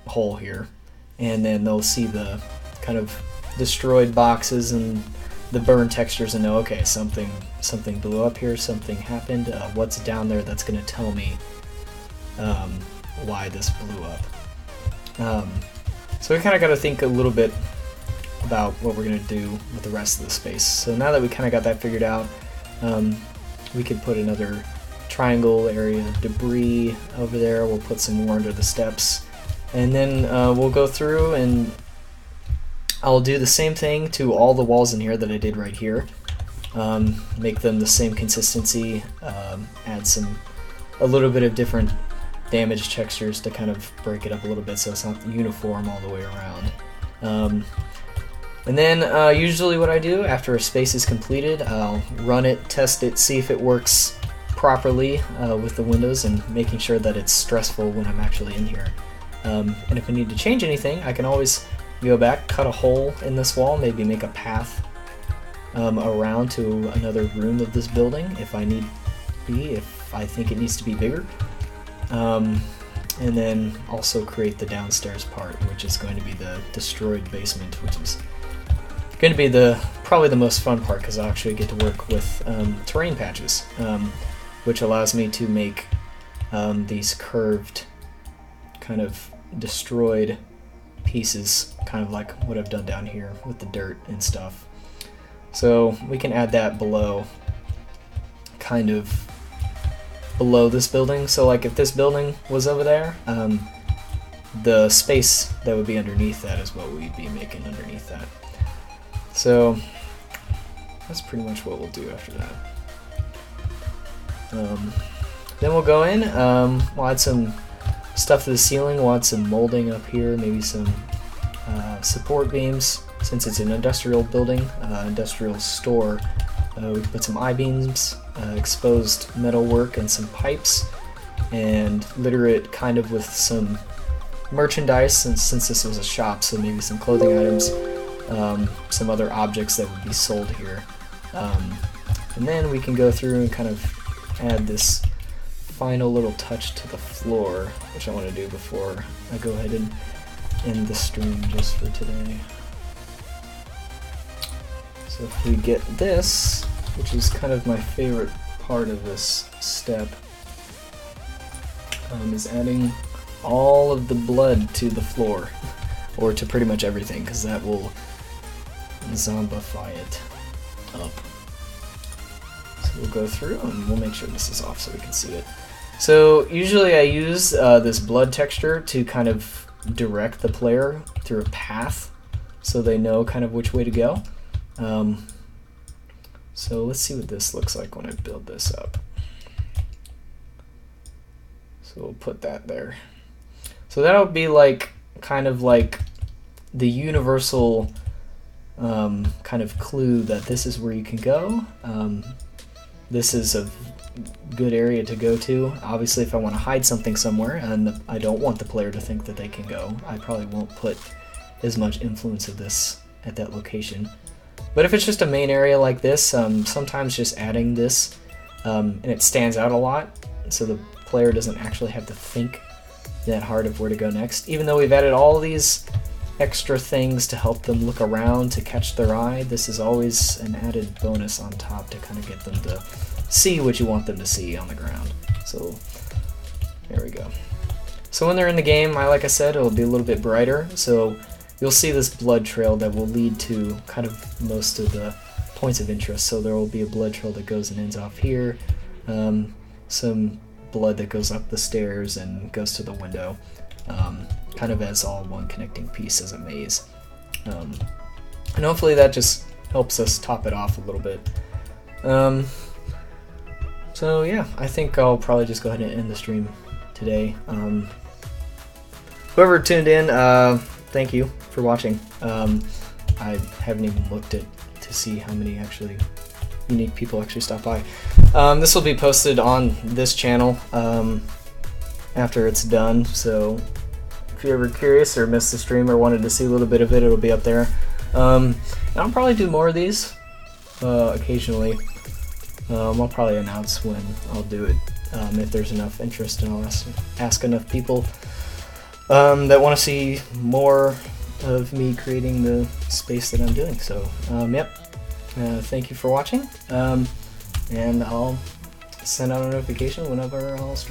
hole here, and then they'll see the kind of destroyed boxes and the burn textures and know, okay, something blew up here, something happened, what's down there that's going to tell me why this blew up. So we kind of got to think a little bit about what we're going to do with the rest of the space. So now that we kind of got that figured out, we could put another triangle area of debris over there. We'll put some more under the steps, and then we'll go through and I'll do the same thing to all the walls in here that I did right here. Make them the same consistency, add a little bit of different damage textures to kind of break it up a little bit so it's not uniform all the way around. And then usually what I do after a space is completed, I'll run it, test it, see if it works properly with the windows, and making sure that it's stressful when I'm actually in here. And if I need to change anything, I can always go back, cut a hole in this wall, maybe make a path around to another room of this building if I need be, if I think it needs to be bigger. And then also create the downstairs part, which is going to be the destroyed basement, which is going to be probably the most fun part, because I'll actually get to work with terrain patches, which allows me to make these curved kind of destroyed pieces, kind of like what I've done down here with the dirt and stuff. So we can add that below, kind of below this building. So like if this building was over there, the space that would be underneath that is what we'd be making underneath that. So that's pretty much what we'll do after that. Then we'll go in, we'll add some stuff to the ceiling, we'll add some molding up here, maybe some support beams. Since it's an industrial building, industrial store, we put some I-beams, exposed metal work, and some pipes, and litter it kind of with some merchandise, since this was a shop, so maybe some clothing items, some other objects that would be sold here. And then we can go through and kind of add this final little touch to the floor, which I want to do before I go ahead and end the stream just for today. So if we get this, which is kind of my favorite part of this step, is adding all of the blood to the floor, or to pretty much everything, because that will zombify it up. So we'll go through and we'll make sure this is off so we can see it. So usually I use this blood texture to kind of direct the player through a path so they know kind of which way to go. So let's see what this looks like when I build this up. So we'll put that there. So that'll be like kind of like the universal kind of clue that this is where you can go. This is a good area to go to. Obviously, if I want to hide something somewhere and I don't want the player to think that they can go, I probably won't put as much influence of this at that location. But if it's just a main area like this, sometimes just adding this, and it stands out a lot, so the player doesn't actually have to think that hard of where to go next. Even though we've added all these extra things to help them look around, to catch their eye, this is always an added bonus on top to kind of get them to see what you want them to see on the ground. So there we go. So when they're in the game, like I said, it'll be a little bit brighter, so you'll see this blood trail that will lead to kind of most of the points of interest. So there will be a blood trail that goes and ends off here, some blood that goes up the stairs and goes to the window, kind of as all one connecting piece as a maze. And hopefully that just helps us top it off a little bit. So yeah, I think I'll probably just go ahead and end the stream today. Whoever tuned in, thank you for watching. I haven't even looked at to see how many actually unique people actually stop by. This will be posted on this channel after it's done, so if you're ever curious or missed the stream or wanted to see a little bit of it, it'll be up there. And I'll probably do more of these occasionally. I'll probably announce when I'll do it if there's enough interest, and I'll ask enough people that want to see more of me creating the space that I'm doing. So, yep. Thank you for watching, and I'll send out a notification whenever I'll stream.